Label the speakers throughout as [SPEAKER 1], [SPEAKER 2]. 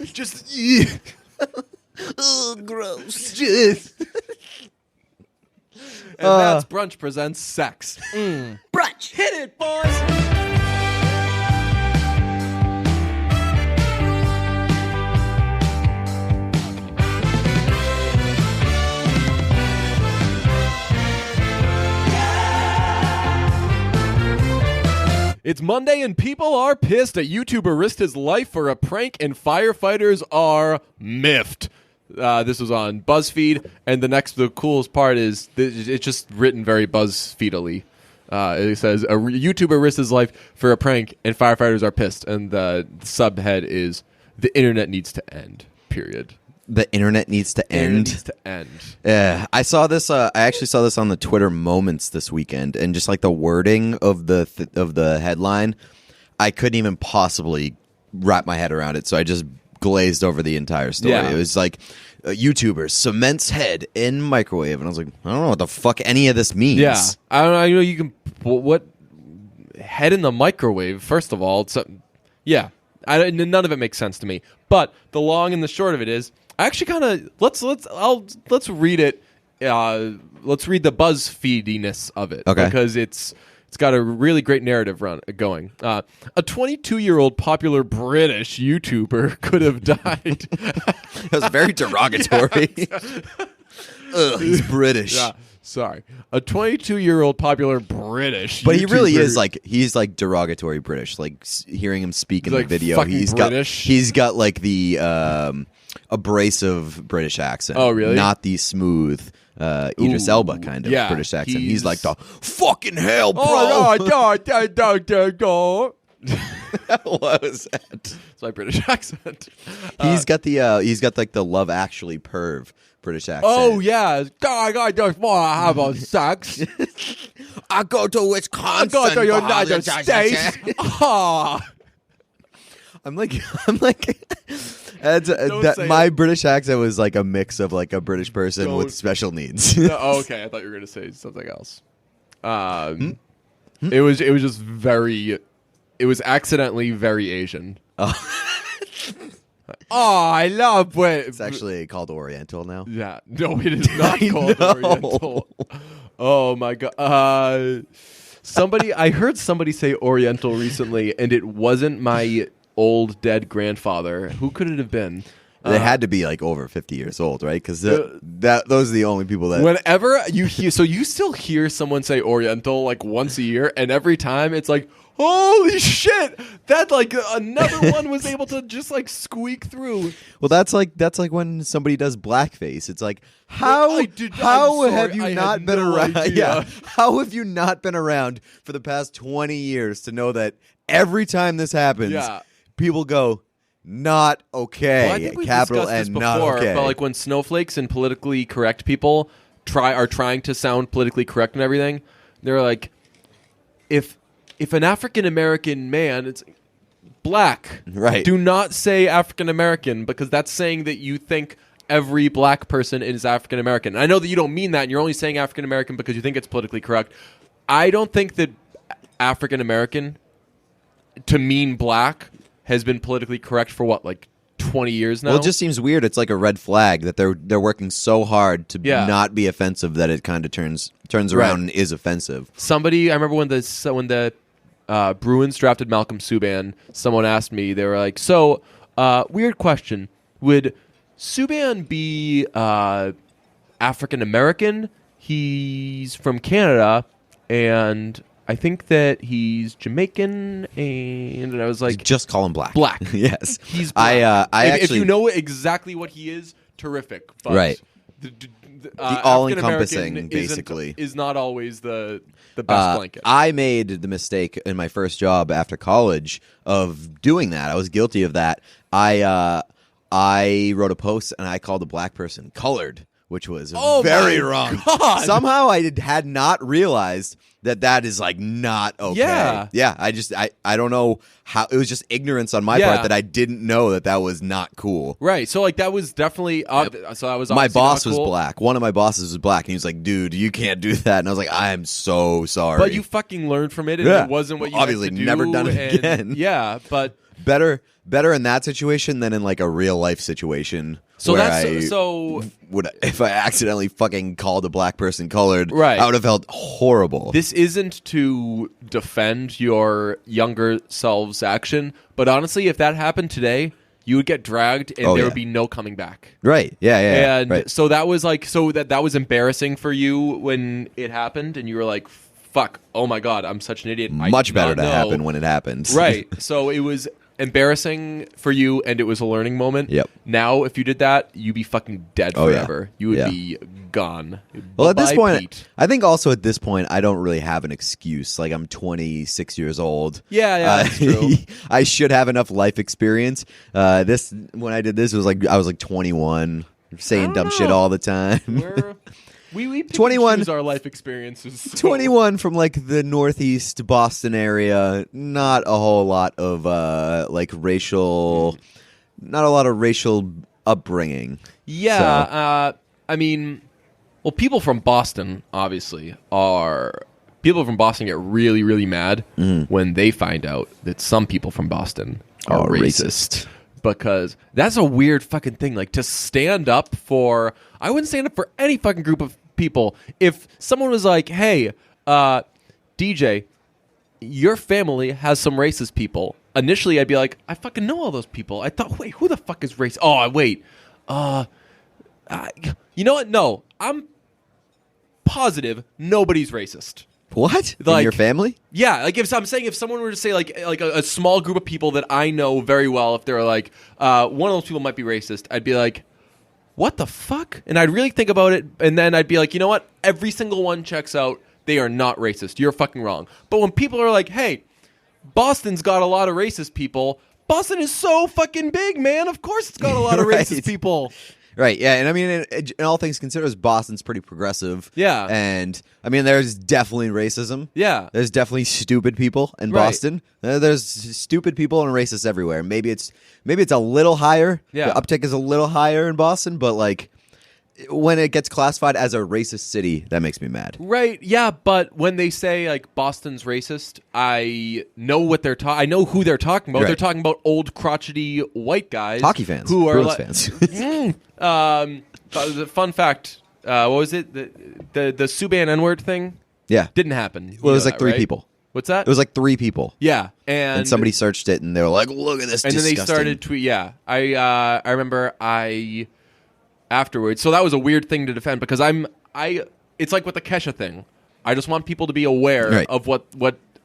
[SPEAKER 1] Just
[SPEAKER 2] gross.
[SPEAKER 1] Just. And that's Brunch presents sex.
[SPEAKER 2] Brunch.
[SPEAKER 1] Hit it, boys. It's Monday and people are pissed. A YouTuber risked his life for a prank and firefighters are miffed. This was on BuzzFeed, and the coolest part is it's just written very BuzzFeedily. It says, a YouTuber risked his life for a prank and firefighters are pissed. And the subhead is, the internet needs to end, period.
[SPEAKER 2] The internet needs to end.
[SPEAKER 1] Internet needs to end.
[SPEAKER 2] Yeah, I saw this. I actually saw this on the Twitter Moments this weekend, and just like the wording of the headline, I couldn't even possibly wrap my head around it. So I just glazed over the entire story.
[SPEAKER 1] Yeah.
[SPEAKER 2] It was like, YouTuber cements head in microwave, and I was like, I don't know what the fuck any of this means.
[SPEAKER 1] Yeah, I don't know. You know, you can what head in the microwave. First of all, yeah, none of it makes sense to me. But the long and the short of it is, I actually kind of let's read it. Let's read the BuzzFeediness of it,
[SPEAKER 2] okay?
[SPEAKER 1] Because it's got a really great narrative going. A 22-year-old popular British YouTuber could have died.
[SPEAKER 2] It was very derogatory. Ugh, he's British.
[SPEAKER 1] Yeah, sorry. A 22-year-old popular British
[SPEAKER 2] But
[SPEAKER 1] YouTuber,
[SPEAKER 2] he really is he's derogatory British. Like hearing him speak in the video, he's got like the abrasive British accent.
[SPEAKER 1] Oh, really?
[SPEAKER 2] Not the smooth Idris Elba kind of British accent. He's like the fucking hell, bro. What was that?
[SPEAKER 1] It's my British accent.
[SPEAKER 2] He's got the Love Actually perv British accent.
[SPEAKER 1] Oh yeah, I just want to have a sex.
[SPEAKER 2] I go to Wisconsin.
[SPEAKER 1] I go to United States.
[SPEAKER 2] I'm like my British accent was like a mix of like a British person with special needs.
[SPEAKER 1] Okay, I thought you were going to say something else. It was just very. It was accidentally very Asian. I love it.
[SPEAKER 2] It's actually called Oriental now.
[SPEAKER 1] Yeah, no, it is not called Oriental. Oh my god. I heard somebody say Oriental recently, and it wasn't my old dead grandfather. Who could it have been?
[SPEAKER 2] They had to be like over 50 years old, right? Because those are the only people that.
[SPEAKER 1] Whenever you hear, so you still hear someone say Oriental like once a year, and every time it's like, holy shit! That like another one was able to just like squeak through.
[SPEAKER 2] Well, that's like when somebody does blackface. It's like how have you not been around? Yeah, how have you not been around for the past 20 years to know that every time this happens, people go, not okay.
[SPEAKER 1] Well, I think we've
[SPEAKER 2] Capital
[SPEAKER 1] discussed
[SPEAKER 2] N,
[SPEAKER 1] this
[SPEAKER 2] not
[SPEAKER 1] before,
[SPEAKER 2] okay.
[SPEAKER 1] But like when snowflakes and politically correct people are trying to sound politically correct and everything, they're like, if an African American man, it's black,
[SPEAKER 2] right?
[SPEAKER 1] Do not say African American because that's saying that you think every black person is African American. I know that you don't mean that, and you're only saying African American because you think it's politically correct. I don't think that African American to mean black has been politically correct for what, like 20 years now?
[SPEAKER 2] Well, it just seems weird. It's like a red flag that they're working so hard to not be offensive that it kind of turns around and is offensive.
[SPEAKER 1] I remember when the Bruins drafted Malcolm Subban, someone asked me, they were like, so, weird question, would Subban be African American? He's from Canada, and I think that he's Jamaican, and I was like,
[SPEAKER 2] just call him black.
[SPEAKER 1] Black.
[SPEAKER 2] Yes.
[SPEAKER 1] He's black. If you know exactly what he is, terrific. But
[SPEAKER 2] right.
[SPEAKER 1] The
[SPEAKER 2] all-encompassing, basically,
[SPEAKER 1] is not always the best blanket.
[SPEAKER 2] I made the mistake in my first job after college of doing that. I was guilty of that. I wrote a post and I called a black person colored which was
[SPEAKER 1] Oh
[SPEAKER 2] very
[SPEAKER 1] my
[SPEAKER 2] wrong.
[SPEAKER 1] God.
[SPEAKER 2] Somehow I had not realized that is like not okay.
[SPEAKER 1] Yeah.
[SPEAKER 2] I don't know how. It was just ignorance on my part that I didn't know that was not cool.
[SPEAKER 1] Right. So like that was definitely so that was
[SPEAKER 2] My boss
[SPEAKER 1] not cool.
[SPEAKER 2] was black. One of my bosses was black, and he was like, "Dude, you can't do that." And I was like, "I am so sorry."
[SPEAKER 1] But you fucking learned from it, and it wasn't what you
[SPEAKER 2] obviously
[SPEAKER 1] meant to do,
[SPEAKER 2] never done it
[SPEAKER 1] and
[SPEAKER 2] again.
[SPEAKER 1] Yeah, but
[SPEAKER 2] better in that situation than in like a real life situation.
[SPEAKER 1] So
[SPEAKER 2] where
[SPEAKER 1] that's
[SPEAKER 2] if I accidentally fucking called a black person colored,
[SPEAKER 1] right.
[SPEAKER 2] I would have felt horrible.
[SPEAKER 1] This isn't to defend your younger self's action, but honestly, if that happened today, you would get dragged, and there would be no coming back.
[SPEAKER 2] Right? Yeah.
[SPEAKER 1] And
[SPEAKER 2] right.
[SPEAKER 1] so that was like that was embarrassing for you when it happened, and you were like, "Fuck! Oh my god, I'm such an idiot."
[SPEAKER 2] Much better to happen when it happens.
[SPEAKER 1] Right. So it was embarrassing for you, and it was a learning moment.
[SPEAKER 2] Yep.
[SPEAKER 1] Now, if you did that, you'd be fucking dead forever. You would be gone.
[SPEAKER 2] Well, at this point,
[SPEAKER 1] Pete.
[SPEAKER 2] I think also at this point, I don't really have an excuse. Like, I'm 26 years old.
[SPEAKER 1] Yeah, that's true.
[SPEAKER 2] I should have enough life experience. When I did this, it was like I was like 21, saying dumb shit all the time.
[SPEAKER 1] We pick
[SPEAKER 2] 21
[SPEAKER 1] and choose our life experiences. So.
[SPEAKER 2] 21 from like the northeast Boston area. Not a whole lot of not a lot of racial upbringing.
[SPEAKER 1] Yeah, I mean, well, people from Boston obviously people from Boston get really, really mad when they find out that some people from Boston are racist. Because that's a weird fucking thing. Like, to stand up for... I wouldn't stand up for any fucking group of people. If someone was like, hey, DJ, your family has some racist people. Initially, I'd be like, I fucking know all those people. I thought, wait, who the fuck is racist? Oh, wait. You know what? No. I'm positive nobody's racist.
[SPEAKER 2] What?
[SPEAKER 1] Like,
[SPEAKER 2] in your family?
[SPEAKER 1] Yeah, like if someone were to say like a small group of people that I know very well, if they're like one of those people might be racist, I'd be like, what the fuck? And I'd really think about it, and then I'd be like, you know what? Every single one checks out. They are not racist. You're fucking wrong. But when people are like, hey, Boston's got a lot of racist people. Boston is so fucking big, man. Of course it's got a lot of racist people.
[SPEAKER 2] Right, yeah, and I mean, in all things considered, Boston's pretty progressive.
[SPEAKER 1] Yeah.
[SPEAKER 2] And, I mean, there's definitely racism.
[SPEAKER 1] Yeah.
[SPEAKER 2] There's definitely stupid people in Boston. There's stupid people and racists everywhere. Maybe it's a little higher.
[SPEAKER 1] Yeah.
[SPEAKER 2] The uptick is a little higher in Boston, but, like, when it gets classified as a racist city, that makes me mad.
[SPEAKER 1] Right, yeah, but when they say, like, Boston's racist, I know what I know who they're talking about.
[SPEAKER 2] Right.
[SPEAKER 1] They're talking about old, crotchety white guys.
[SPEAKER 2] Hockey fans.
[SPEAKER 1] Who are
[SPEAKER 2] Bruins
[SPEAKER 1] like,
[SPEAKER 2] fans.
[SPEAKER 1] Fun fact, what was it? The Subban N-word thing?
[SPEAKER 2] Yeah.
[SPEAKER 1] Didn't happen.
[SPEAKER 2] Well, it was like three people.
[SPEAKER 1] What's that?
[SPEAKER 2] It was like 3 people.
[SPEAKER 1] Yeah, and
[SPEAKER 2] somebody searched it, and they were like, look at this
[SPEAKER 1] and
[SPEAKER 2] disgusting.
[SPEAKER 1] then they started tweet. Yeah, I remember afterwards. So that was a weird thing to defend because it's like with the Kesha thing. I just want people to be aware of what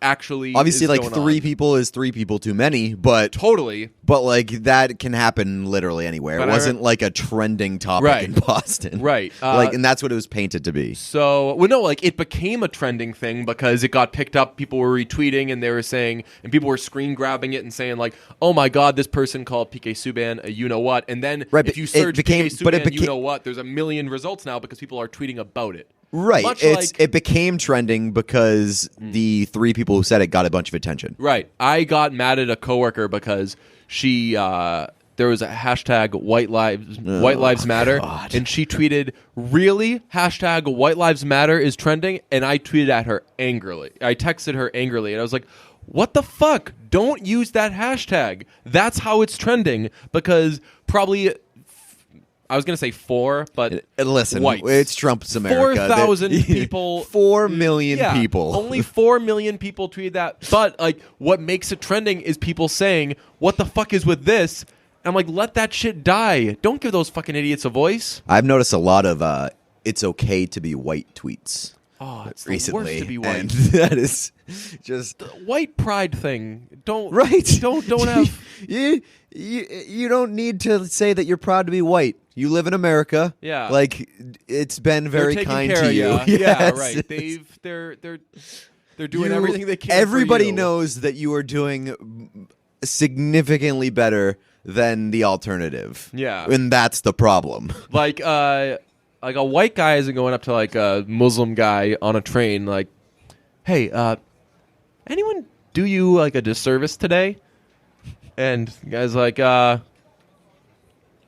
[SPEAKER 1] actually
[SPEAKER 2] obviously
[SPEAKER 1] is
[SPEAKER 2] like
[SPEAKER 1] going
[SPEAKER 2] 3
[SPEAKER 1] on.
[SPEAKER 2] people is 3 people too many, but
[SPEAKER 1] Totally.
[SPEAKER 2] But like that can happen literally anywhere.
[SPEAKER 1] But
[SPEAKER 2] it wasn't like a trending topic in Boston.
[SPEAKER 1] Right.
[SPEAKER 2] And that's what it was painted to be.
[SPEAKER 1] So, well, no, like it became a trending thing because it got picked up. People were retweeting and they were saying, and people were screen grabbing it and saying like, oh my God, this person called PK Subban a you know what. And then if you search PK Subban you know what, there's a million results now because people are tweeting about it.
[SPEAKER 2] Right. It became trending because the 3 people who said it got a bunch of attention.
[SPEAKER 1] Right. I got mad at a coworker because there was a hashtag White Lives Matter, and she tweeted, really? Hashtag White Lives Matter is trending? And I tweeted at her angrily. I texted her angrily, and I was like, what the fuck? Don't use that hashtag. That's how it's trending, because probably... I was going to say 4, but
[SPEAKER 2] listen,
[SPEAKER 1] whites.
[SPEAKER 2] It's Trump's America.
[SPEAKER 1] 4,000 people.
[SPEAKER 2] 4 million people.
[SPEAKER 1] Only 4 million people tweeted that. But like, what makes it trending is people saying, what the fuck is with this? And I'm like, let that shit die. Don't give those fucking idiots a voice.
[SPEAKER 2] I've noticed a lot of it's okay to be white tweets.
[SPEAKER 1] Oh, it's
[SPEAKER 2] recently,
[SPEAKER 1] the worst to be white.
[SPEAKER 2] And that is just
[SPEAKER 1] the white pride thing. Don't have
[SPEAKER 2] you don't need to say that you're proud to be white. You live in America.
[SPEAKER 1] Yeah,
[SPEAKER 2] like it's been very kind to you.
[SPEAKER 1] Yes. Yeah, right. They're doing everything they can.
[SPEAKER 2] Everybody
[SPEAKER 1] for you.
[SPEAKER 2] knows that you are doing significantly better than the alternative.
[SPEAKER 1] Yeah,
[SPEAKER 2] and that's the problem.
[SPEAKER 1] Like like a white guy isn't going up to like a Muslim guy on a train like, hey, anyone do you like a disservice today? And the guy's like, I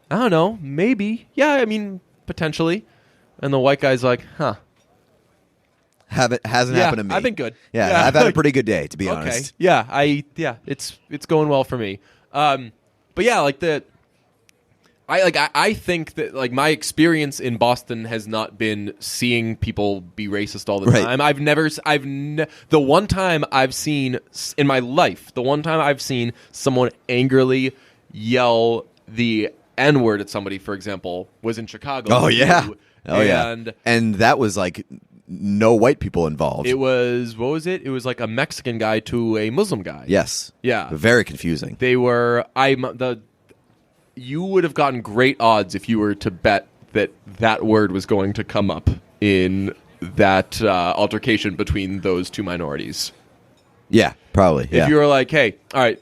[SPEAKER 1] don't know, maybe. Yeah, I mean, potentially. And the white guy's like, huh.
[SPEAKER 2] Hasn't happened to me.
[SPEAKER 1] I've been good.
[SPEAKER 2] Yeah, I've had a pretty good day, to be honest.
[SPEAKER 1] Yeah, it's going well for me. But yeah, like I think that like my experience in Boston has not been seeing people be racist all the time. The one time I've seen in my life, the one time I've seen someone angrily yell the N-word at somebody, for example, was in Chicago.
[SPEAKER 2] Oh yeah. And that was like no white people involved.
[SPEAKER 1] It was, what was it? It was like a Mexican guy to a Muslim guy.
[SPEAKER 2] Yes.
[SPEAKER 1] Yeah.
[SPEAKER 2] Very confusing.
[SPEAKER 1] They were, you would have gotten great odds if you were to bet that word was going to come up in that altercation between those two minorities.
[SPEAKER 2] Yeah, probably.
[SPEAKER 1] If you were like, hey, all right,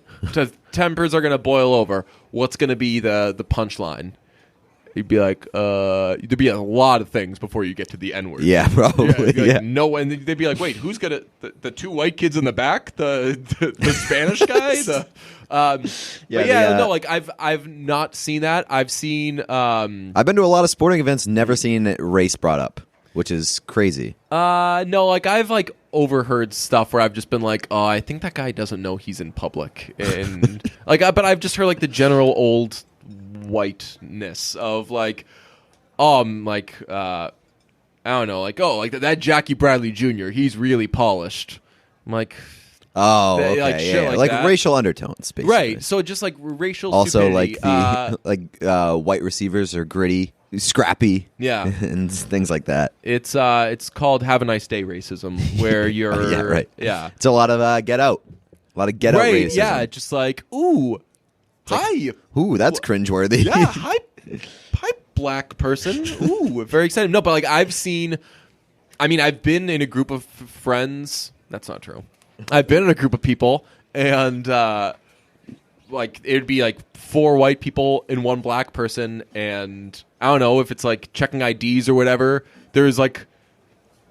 [SPEAKER 1] tempers are going to boil over, what's going to be the punchline? You'd be like, there'd be a lot of things before you get to the N-word.
[SPEAKER 2] Yeah, probably.
[SPEAKER 1] Yeah. No, and they'd be like, wait, who's gonna the two white kids in the back, the Spanish guy? No, like I've not seen that. I've seen.
[SPEAKER 2] I've been to a lot of sporting events, never seen race brought up, which is crazy.
[SPEAKER 1] No, like I've like overheard stuff where I've just been like, oh, I think that guy doesn't know he's in public, and like, but I've just heard like the general old whiteness of like, I don't know, like, oh, like that Jackie Bradley Jr., he's really polished. I'm like,
[SPEAKER 2] oh, okay,
[SPEAKER 1] like shit like that.
[SPEAKER 2] Racial undertones, basically.
[SPEAKER 1] Right. So just like racial
[SPEAKER 2] also
[SPEAKER 1] stupidity.
[SPEAKER 2] like the white receivers are gritty, scrappy,
[SPEAKER 1] yeah,
[SPEAKER 2] and things like that.
[SPEAKER 1] It's called "Have a Nice Day" racism, where you're
[SPEAKER 2] yeah, right.
[SPEAKER 1] Yeah,
[SPEAKER 2] it's a lot of get out, out
[SPEAKER 1] right,
[SPEAKER 2] racism.
[SPEAKER 1] Yeah, just like ooh. Hi.
[SPEAKER 2] Like, ooh, that's cringeworthy.
[SPEAKER 1] Yeah, hi, black person. Ooh, very excited. No, but like I've been in a group of friends. That's not true. I've been in a group of people, and like it'd be like 4 white people and 1 black person, and I don't know if it's like checking IDs or whatever. There's like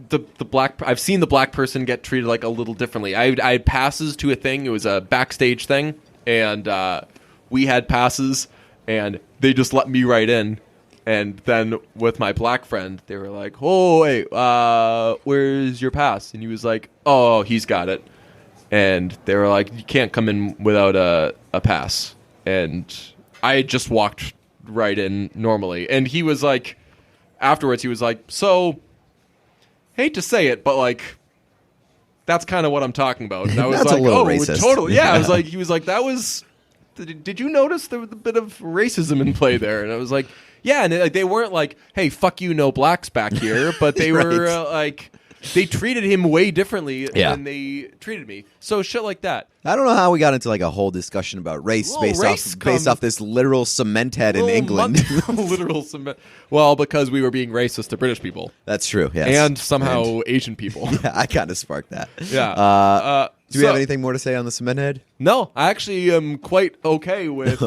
[SPEAKER 1] the black. I've seen the black person get treated like a little differently. I had passes to a thing. It was a backstage thing, and we had passes, and they just let me right in. And then with my black friend, they were like, oh, wait, where's your pass? And he was like, oh, he's got it. And they were like, you can't come in without a pass. And I just walked right in normally. And he was like, afterwards, he was like, so, hate to say it, but like, that's kind of what I'm talking about. And I was
[SPEAKER 2] that's
[SPEAKER 1] like,
[SPEAKER 2] a little
[SPEAKER 1] oh,
[SPEAKER 2] racist.
[SPEAKER 1] Totally. Yeah, he was like, that was... Did you notice there was a bit of racism in play there? And I was like, yeah. And they weren't like, hey, fuck you, no blacks back here. But they
[SPEAKER 2] right.
[SPEAKER 1] were like, they treated him way differently than they treated me. So shit like that.
[SPEAKER 2] I don't know how we got into like a whole discussion about race based off this literal cement head in England.
[SPEAKER 1] Literal cement. Well, because we were being racist to British people.
[SPEAKER 2] That's true, yes.
[SPEAKER 1] And somehow Asian people.
[SPEAKER 2] Yeah, I kind of sparked that.
[SPEAKER 1] Yeah.
[SPEAKER 2] Do we have anything more to say on the cement head?
[SPEAKER 1] No, I actually am quite okay with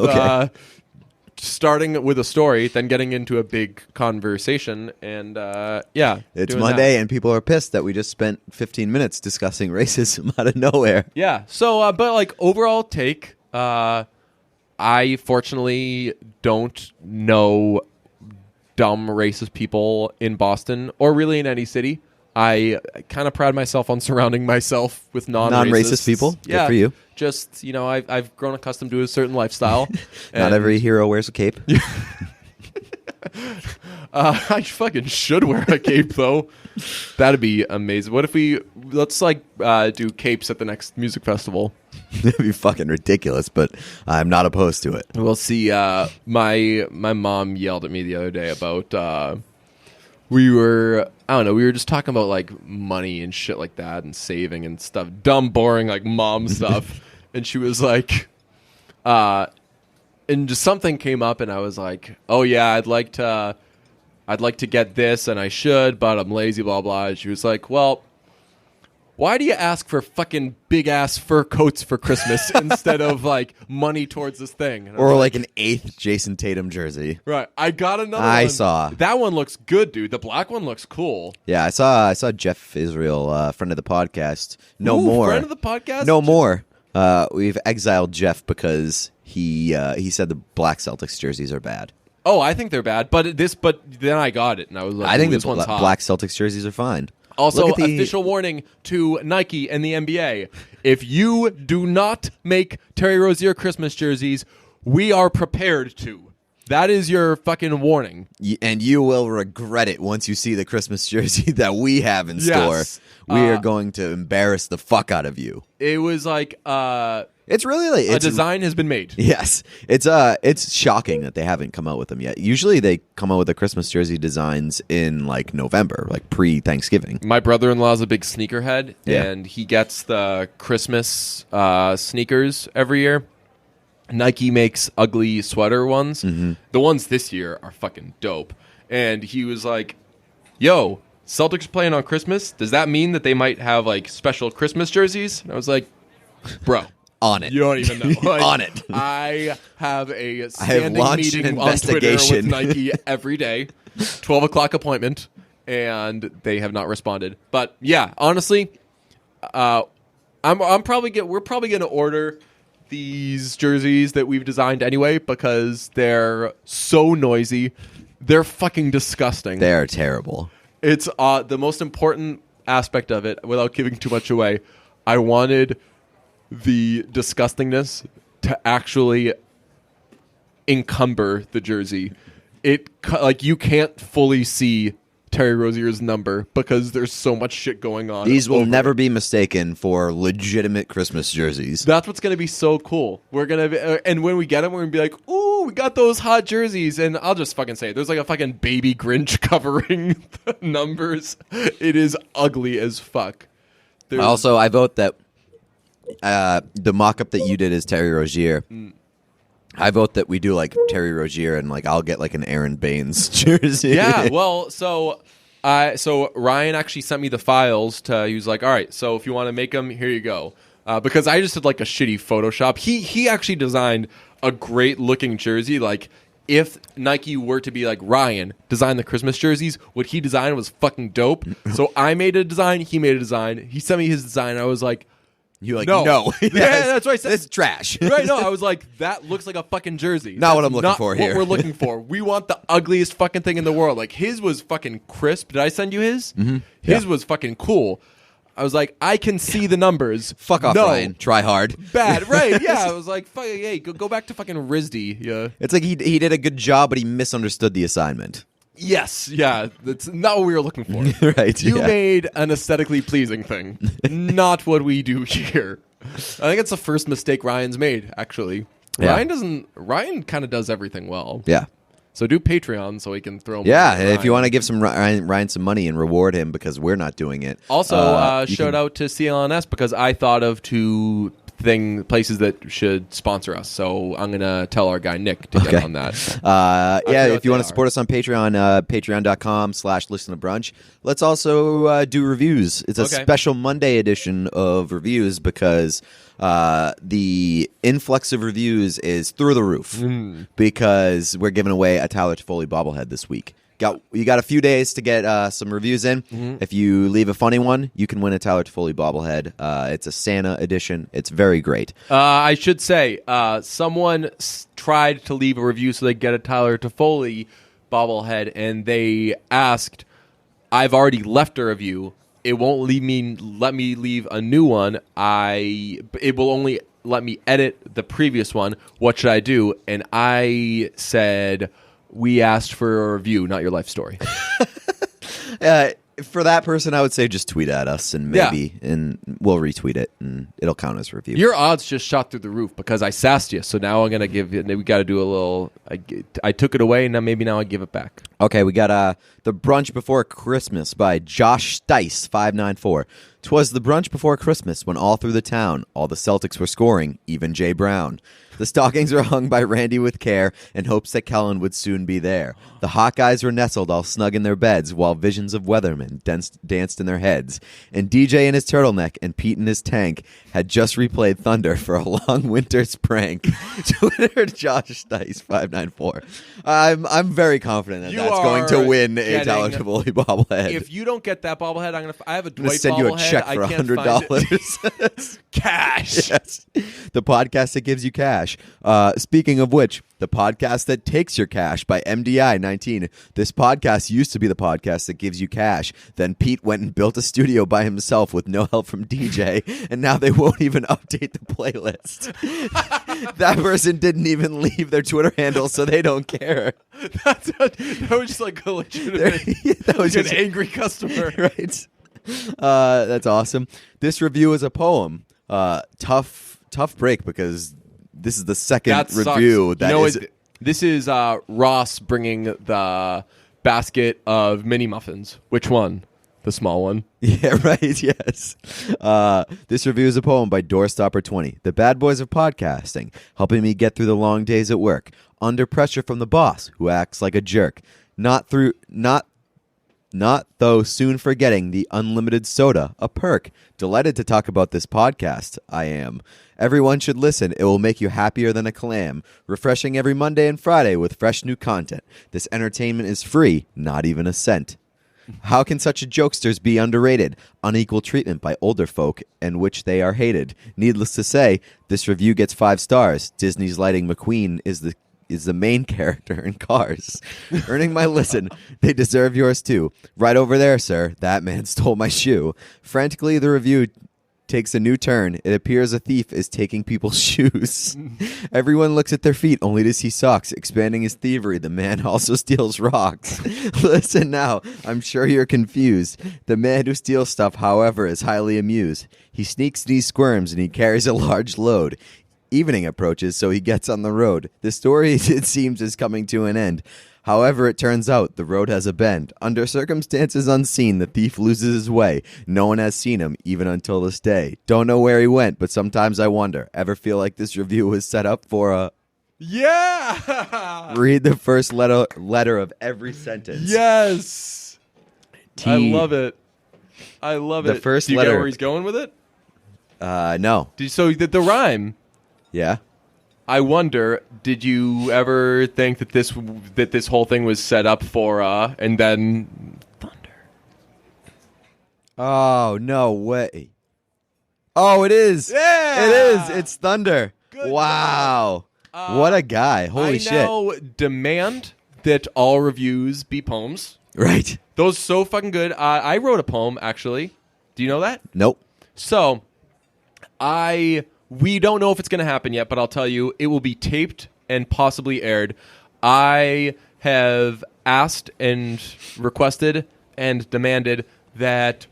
[SPEAKER 1] starting with a story, then getting into a big conversation, and
[SPEAKER 2] it's Monday, and people are pissed that we just spent 15 minutes discussing racism out of nowhere.
[SPEAKER 1] Yeah. So, but like overall take, I fortunately don't know dumb racist people in Boston or really in any city. I kind of pride myself on surrounding myself with non-racist
[SPEAKER 2] people.
[SPEAKER 1] Yeah,
[SPEAKER 2] good for you.
[SPEAKER 1] Just, I've grown accustomed to a certain lifestyle.
[SPEAKER 2] Not every hero wears a cape.
[SPEAKER 1] I fucking should wear a cape, though. That'd be amazing. What if let's do capes at the next music festival?
[SPEAKER 2] That'd be fucking ridiculous, but I'm not opposed to it.
[SPEAKER 1] We'll see. My mom yelled at me the other day about... we were just talking about like money and shit like that and saving and stuff, dumb, boring, like mom stuff. And she was like, and just something came up and I was like, oh yeah, I'd like to get this and I should, but I'm lazy, blah, blah. And she was like, well, why do you ask for fucking big ass fur coats for Christmas instead of like money towards this thing?
[SPEAKER 2] Or like an 8th Jason Tatum jersey.
[SPEAKER 1] Right. I got another one.
[SPEAKER 2] I saw.
[SPEAKER 1] That one looks good, dude. The black one looks cool.
[SPEAKER 2] Yeah, I saw Jeff Israel, friend of the podcast. No more.
[SPEAKER 1] Friend of the podcast?
[SPEAKER 2] No more. We've exiled Jeff because he said the black Celtics jerseys are bad.
[SPEAKER 1] Oh, I think they're bad, but then I got it and I was like,
[SPEAKER 2] I think
[SPEAKER 1] this
[SPEAKER 2] the
[SPEAKER 1] one's hot.
[SPEAKER 2] black Celtics jerseys are fine.
[SPEAKER 1] Also, official warning to Nike and the NBA. If you do not make Terry Rozier Christmas jerseys, we are prepared to. That is your fucking warning.
[SPEAKER 2] And you will regret it once you see the Christmas jersey that we have in store. We are going to embarrass the fuck out of you.
[SPEAKER 1] It was like...
[SPEAKER 2] It's really like
[SPEAKER 1] a design has been made.
[SPEAKER 2] Yes, it's shocking that they haven't come out with them yet. Usually they come out with the Christmas jersey designs in like November, like pre-Thanksgiving.
[SPEAKER 1] My brother-in-law is a big sneakerhead,
[SPEAKER 2] Yeah.
[SPEAKER 1] and he gets the Christmas sneakers every year. Nike makes ugly sweater ones.
[SPEAKER 2] Mm-hmm.
[SPEAKER 1] The ones this year are fucking dope. And he was like, "Yo, Celtics playing on Christmas. Does that mean that they might have like special Christmas jerseys?" And I was like, "Bro."
[SPEAKER 2] On it.
[SPEAKER 1] You don't even know. Like,
[SPEAKER 2] On it.
[SPEAKER 1] I have a standing
[SPEAKER 2] launched
[SPEAKER 1] meeting
[SPEAKER 2] an
[SPEAKER 1] on Twitter
[SPEAKER 2] investigation.
[SPEAKER 1] with Nike every day, 12 o'clock appointment, and they have not responded. But yeah, honestly, we're probably going to order these jerseys that we've designed anyway because they're so noisy. They're fucking disgusting.
[SPEAKER 2] They are terrible.
[SPEAKER 1] It's the most important aspect of it, without giving too much away. I wanted the disgustingness to actually encumber the jersey. Like you can't fully see Terry Rozier's number because there's so much shit going on.
[SPEAKER 2] These will never be mistaken for legitimate Christmas jerseys.
[SPEAKER 1] That's what's going to be so cool. We're going to and when we get them, we're going to be like, "Ooh, we got those hot jerseys." And I'll just fucking say it. There's like a fucking baby Grinch covering the numbers. It is ugly as fuck.
[SPEAKER 2] Also, I vote that the mock-up that you did is Terry Rozier. I vote that we do like Terry Rozier and like I'll get like an Aaron Baines jersey.
[SPEAKER 1] Yeah, well, so Ryan actually sent me the files he was like, "All right, so if you want to make them, here you go." Because I just did like a shitty Photoshop. He actually designed a great looking jersey. Like if Nike were to be like, "Ryan, design the Christmas jerseys," what he designed was fucking dope. So I made a design, he made a design. He sent me his design, and I was like,
[SPEAKER 2] You're like,
[SPEAKER 1] no.
[SPEAKER 2] Yeah,
[SPEAKER 1] that's right.
[SPEAKER 2] This is trash.
[SPEAKER 1] Right, no, I was like, that looks like a fucking jersey.
[SPEAKER 2] Not what I'm looking for here.
[SPEAKER 1] Not what we're looking for. We want the ugliest fucking thing in the world. Like, his was fucking crisp. Did I send you his? Mm-hmm. His was fucking cool. I was like, I can see the numbers.
[SPEAKER 2] Fuck off,
[SPEAKER 1] no.
[SPEAKER 2] Ryan. Try hard.
[SPEAKER 1] Bad, right, yeah. I was like, fuck, hey, go back to fucking RISD. Yeah.
[SPEAKER 2] It's like he did a good job, but he misunderstood the assignment.
[SPEAKER 1] Yes, yeah. That's not what we were looking for.
[SPEAKER 2] Right,
[SPEAKER 1] You
[SPEAKER 2] yeah.
[SPEAKER 1] made an aesthetically pleasing thing. Not what we do here. I think it's the first mistake Ryan's made, actually.
[SPEAKER 2] Yeah.
[SPEAKER 1] Ryan kind of does everything well.
[SPEAKER 2] Yeah.
[SPEAKER 1] So do Patreon so we can throw him.
[SPEAKER 2] Yeah, and if you want to give some Ryan some money and reward him because we're not doing it.
[SPEAKER 1] Also, shout out to CLNS because I thought of two places that should sponsor us. So I'm going to tell our guy Nick to get on that.
[SPEAKER 2] Yeah, if you want to support us on Patreon, patreon.com/listen to brunch. Let's also do reviews. It's a special Monday edition of reviews because the influx of reviews is through the roof because we're giving away a Tyler Toffoli bobblehead this week. You got a few days to get some reviews in. Mm-hmm. If you leave a funny one, you can win a Tyler Toffoli bobblehead. It's a Santa edition. It's very great.
[SPEAKER 1] I should say, someone tried to leave a review so they get a Tyler Toffoli bobblehead, and they asked, "I've already left a review. It won't let me leave a new one. It will only let me edit the previous one. What should I do?" And I said, "We asked for a review, not your life story."
[SPEAKER 2] For that person, I would say just tweet at us and and we'll retweet it and it'll count as a review.
[SPEAKER 1] Your odds just shot through the roof because I sassed you. So now I'm gonna give you. We got to do a little. I took it away, and now I give it back.
[SPEAKER 2] Okay, we got The Brunch Before Christmas by Josh Stice, 594. 'Twas the brunch before Christmas when all through the town all the Celtics were scoring, even Jay Brown. The stockings were hung by Randy with care in hopes that Kellen would soon be there. The Hawkeyes were nestled all snug in their beds while visions of weathermen danced in their heads. And DJ in his turtleneck and Pete in his tank had just replayed Thunder for a long winter's prank. Twitter Josh Stice 594. I'm very confident that that's going to win a Tyler Toffoli bobblehead.
[SPEAKER 1] If you don't get that bobblehead, I have a Dwight
[SPEAKER 2] send you a
[SPEAKER 1] bobblehead.
[SPEAKER 2] check for $100.
[SPEAKER 1] Cash.
[SPEAKER 2] Yes. The podcast that gives you cash. Speaking of which, the podcast that takes your cash by MDI 19. This podcast used to be the podcast that gives you cash. Then Pete went and built a studio by himself with no help from DJ, and now they won't even update the playlist. That person didn't even leave their Twitter handle, so they don't care.
[SPEAKER 1] That was just like a legitimate,
[SPEAKER 2] that was
[SPEAKER 1] an angry customer.
[SPEAKER 2] Right? That's awesome. This review is a poem. Tough break because this is the second review.
[SPEAKER 1] This is Ross bringing the basket of mini muffins. Which one? The small one.
[SPEAKER 2] Yeah, right. Yes. This review is a poem by Doorstopper20. The bad boys of podcasting, helping me get through the long days at work, under pressure from the boss who acts like a jerk. Not though soon forgetting the unlimited soda, a perk. Delighted to talk about this podcast, I am. Everyone should listen. It will make you happier than a clam. Refreshing every Monday and Friday with fresh new content. This entertainment is free, not even a cent. How can such jokesters be underrated? Unequal treatment by older folk, and which they are hated. Needless to say, this review gets 5 stars. Disney's Lightning McQueen is the main character in Cars. Earning my listen, they deserve yours too. Right over there, sir. That man stole my shoe. Frantically, the review takes a new turn. It appears a thief is taking people's shoes. Everyone looks at their feet only to see socks. Expanding his thievery, the man also steals rocks. Listen now, I'm sure you're confused. The man who steals stuff, however, is highly amused. He sneaks and he squirms and he carries a large load. Evening approaches, so he gets on the road. The story, it seems, is coming to an end. However, it turns out the road has a bend. Under circumstances unseen, the thief loses his way. No one has seen him, even until this day. Don't know where he went, but sometimes I wonder. Ever feel like this review was set up for a...
[SPEAKER 1] Yeah!
[SPEAKER 2] Read the first letter of every sentence.
[SPEAKER 1] Yes! I love it.
[SPEAKER 2] The first
[SPEAKER 1] Do you
[SPEAKER 2] letter...
[SPEAKER 1] get where he's going with it?
[SPEAKER 2] No.
[SPEAKER 1] So the rhyme...
[SPEAKER 2] Yeah?
[SPEAKER 1] I wonder, did you ever think that this whole thing was set up for and then Thunder?
[SPEAKER 2] Oh, no way. Oh, it is.
[SPEAKER 1] Yeah!
[SPEAKER 2] It is. It's Thunder.
[SPEAKER 1] Good
[SPEAKER 2] wow. What a guy. Holy shit.
[SPEAKER 1] I now demand that all reviews be poems.
[SPEAKER 2] Right.
[SPEAKER 1] Those so fucking good. I wrote a poem, actually. Do you know that?
[SPEAKER 2] Nope.
[SPEAKER 1] So, we don't know if it's going to happen yet, but I'll tell you, it will be taped and possibly aired. I have asked and requested and demanded that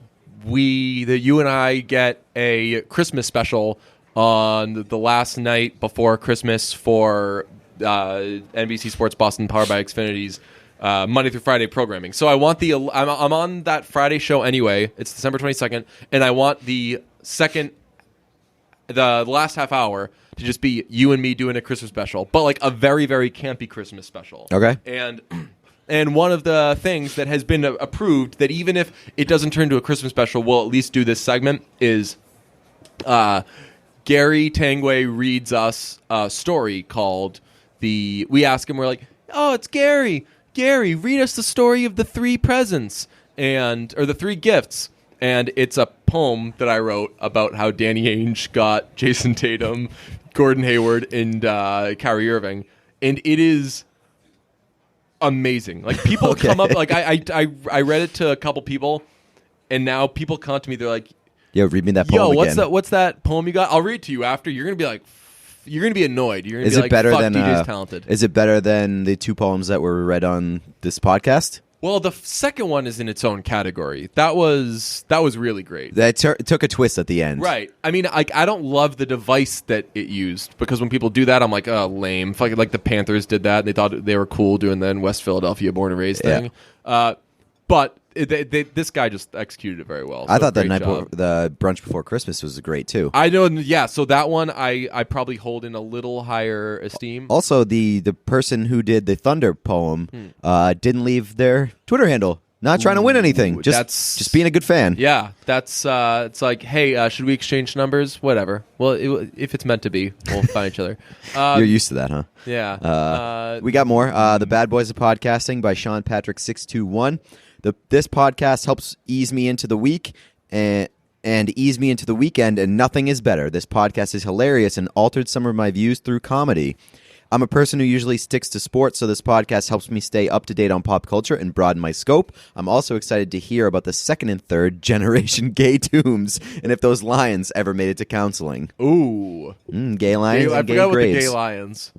[SPEAKER 1] you and I get a Christmas special on the last night before Christmas for NBC Sports Boston powered by Xfinity's Monday through Friday programming. So I want I'm on that Friday show anyway. It's December 22nd, and I want the last half hour to just be you and me doing a Christmas special, but like a very, very campy Christmas special.
[SPEAKER 2] Okay.
[SPEAKER 1] And one of the things that has been approved that even if it doesn't turn to a Christmas special, we'll at least do this segment is Gary Tangway reads us a story called we ask him, we're like, oh, it's Gary. Gary, read us the story of the 3 presents or the 3 gifts. And it's a poem that I wrote about how Danny Ainge got Jason Tatum, Gordon Hayward, and Kyrie Irving. And it is amazing. Like, people come up, like, I read it to a couple people, and now people come to me, they're like,
[SPEAKER 2] yo, read me that poem again.
[SPEAKER 1] What's that poem you got? I'll read it to you after. You're going to be like, you're going to be annoyed. You're going to be like, fuck, DJ's talented.
[SPEAKER 2] Is it better than the 2 poems that were read on this podcast?
[SPEAKER 1] Well, the second one is in its own category. That was really great.
[SPEAKER 2] That took a twist at the end.
[SPEAKER 1] Right. I mean, I don't love the device that it used, because when people do that, I'm like, oh, lame. Like the Panthers did that, and they thought they were cool doing that in West Philadelphia, born and raised thing. But this guy just executed it very well.
[SPEAKER 2] I thought the brunch before Christmas was great too.
[SPEAKER 1] I know, yeah. So that one I probably hold in a little higher esteem.
[SPEAKER 2] Also, the person who did the Thunder poem didn't leave their Twitter handle. Not trying to win anything. Just being a good fan.
[SPEAKER 1] Yeah, that's it's like, hey, should we exchange numbers? Whatever. Well, if it's meant to be, we'll find each other.
[SPEAKER 2] You're used to that, huh?
[SPEAKER 1] Yeah.
[SPEAKER 2] We got more. The Bad Boys of Podcasting by Sean Patrick 621. This podcast helps ease me into the week and ease me into the weekend, and nothing is better. This podcast is hilarious and altered some of my views through comedy. I'm a person who usually sticks to sports, so this podcast helps me stay up to date on pop culture and broaden my scope. I'm also excited to hear about the second and third generation gay tombs, and if those lions ever made it to counseling.
[SPEAKER 1] Ooh.
[SPEAKER 2] Gay lions and gay
[SPEAKER 1] graves. I forgot about the
[SPEAKER 2] graves.
[SPEAKER 1] gay lions.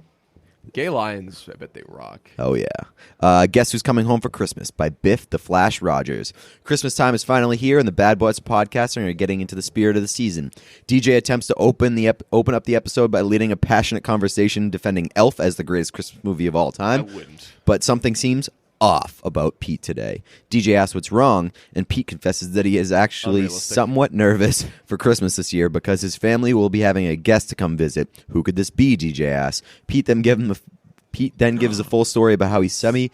[SPEAKER 1] Gay lions, I bet they rock.
[SPEAKER 2] Oh, yeah. Guess Who's Coming Home for Christmas by Biff the Flash Rogers. Christmas time is finally here, and the Bad Boys of Podcasting are getting into the spirit of the season. DJ attempts to open up the episode by leading a passionate conversation defending Elf as the greatest Christmas movie of all time.
[SPEAKER 1] I wouldn't.
[SPEAKER 2] But something seems off about Pete today. DJ asks what's wrong, and Pete confesses that he is actually somewhat nervous for Christmas this year because his family will be having a guest to come visit. Who could this be? DJ asks. Pete then gives a full story about how he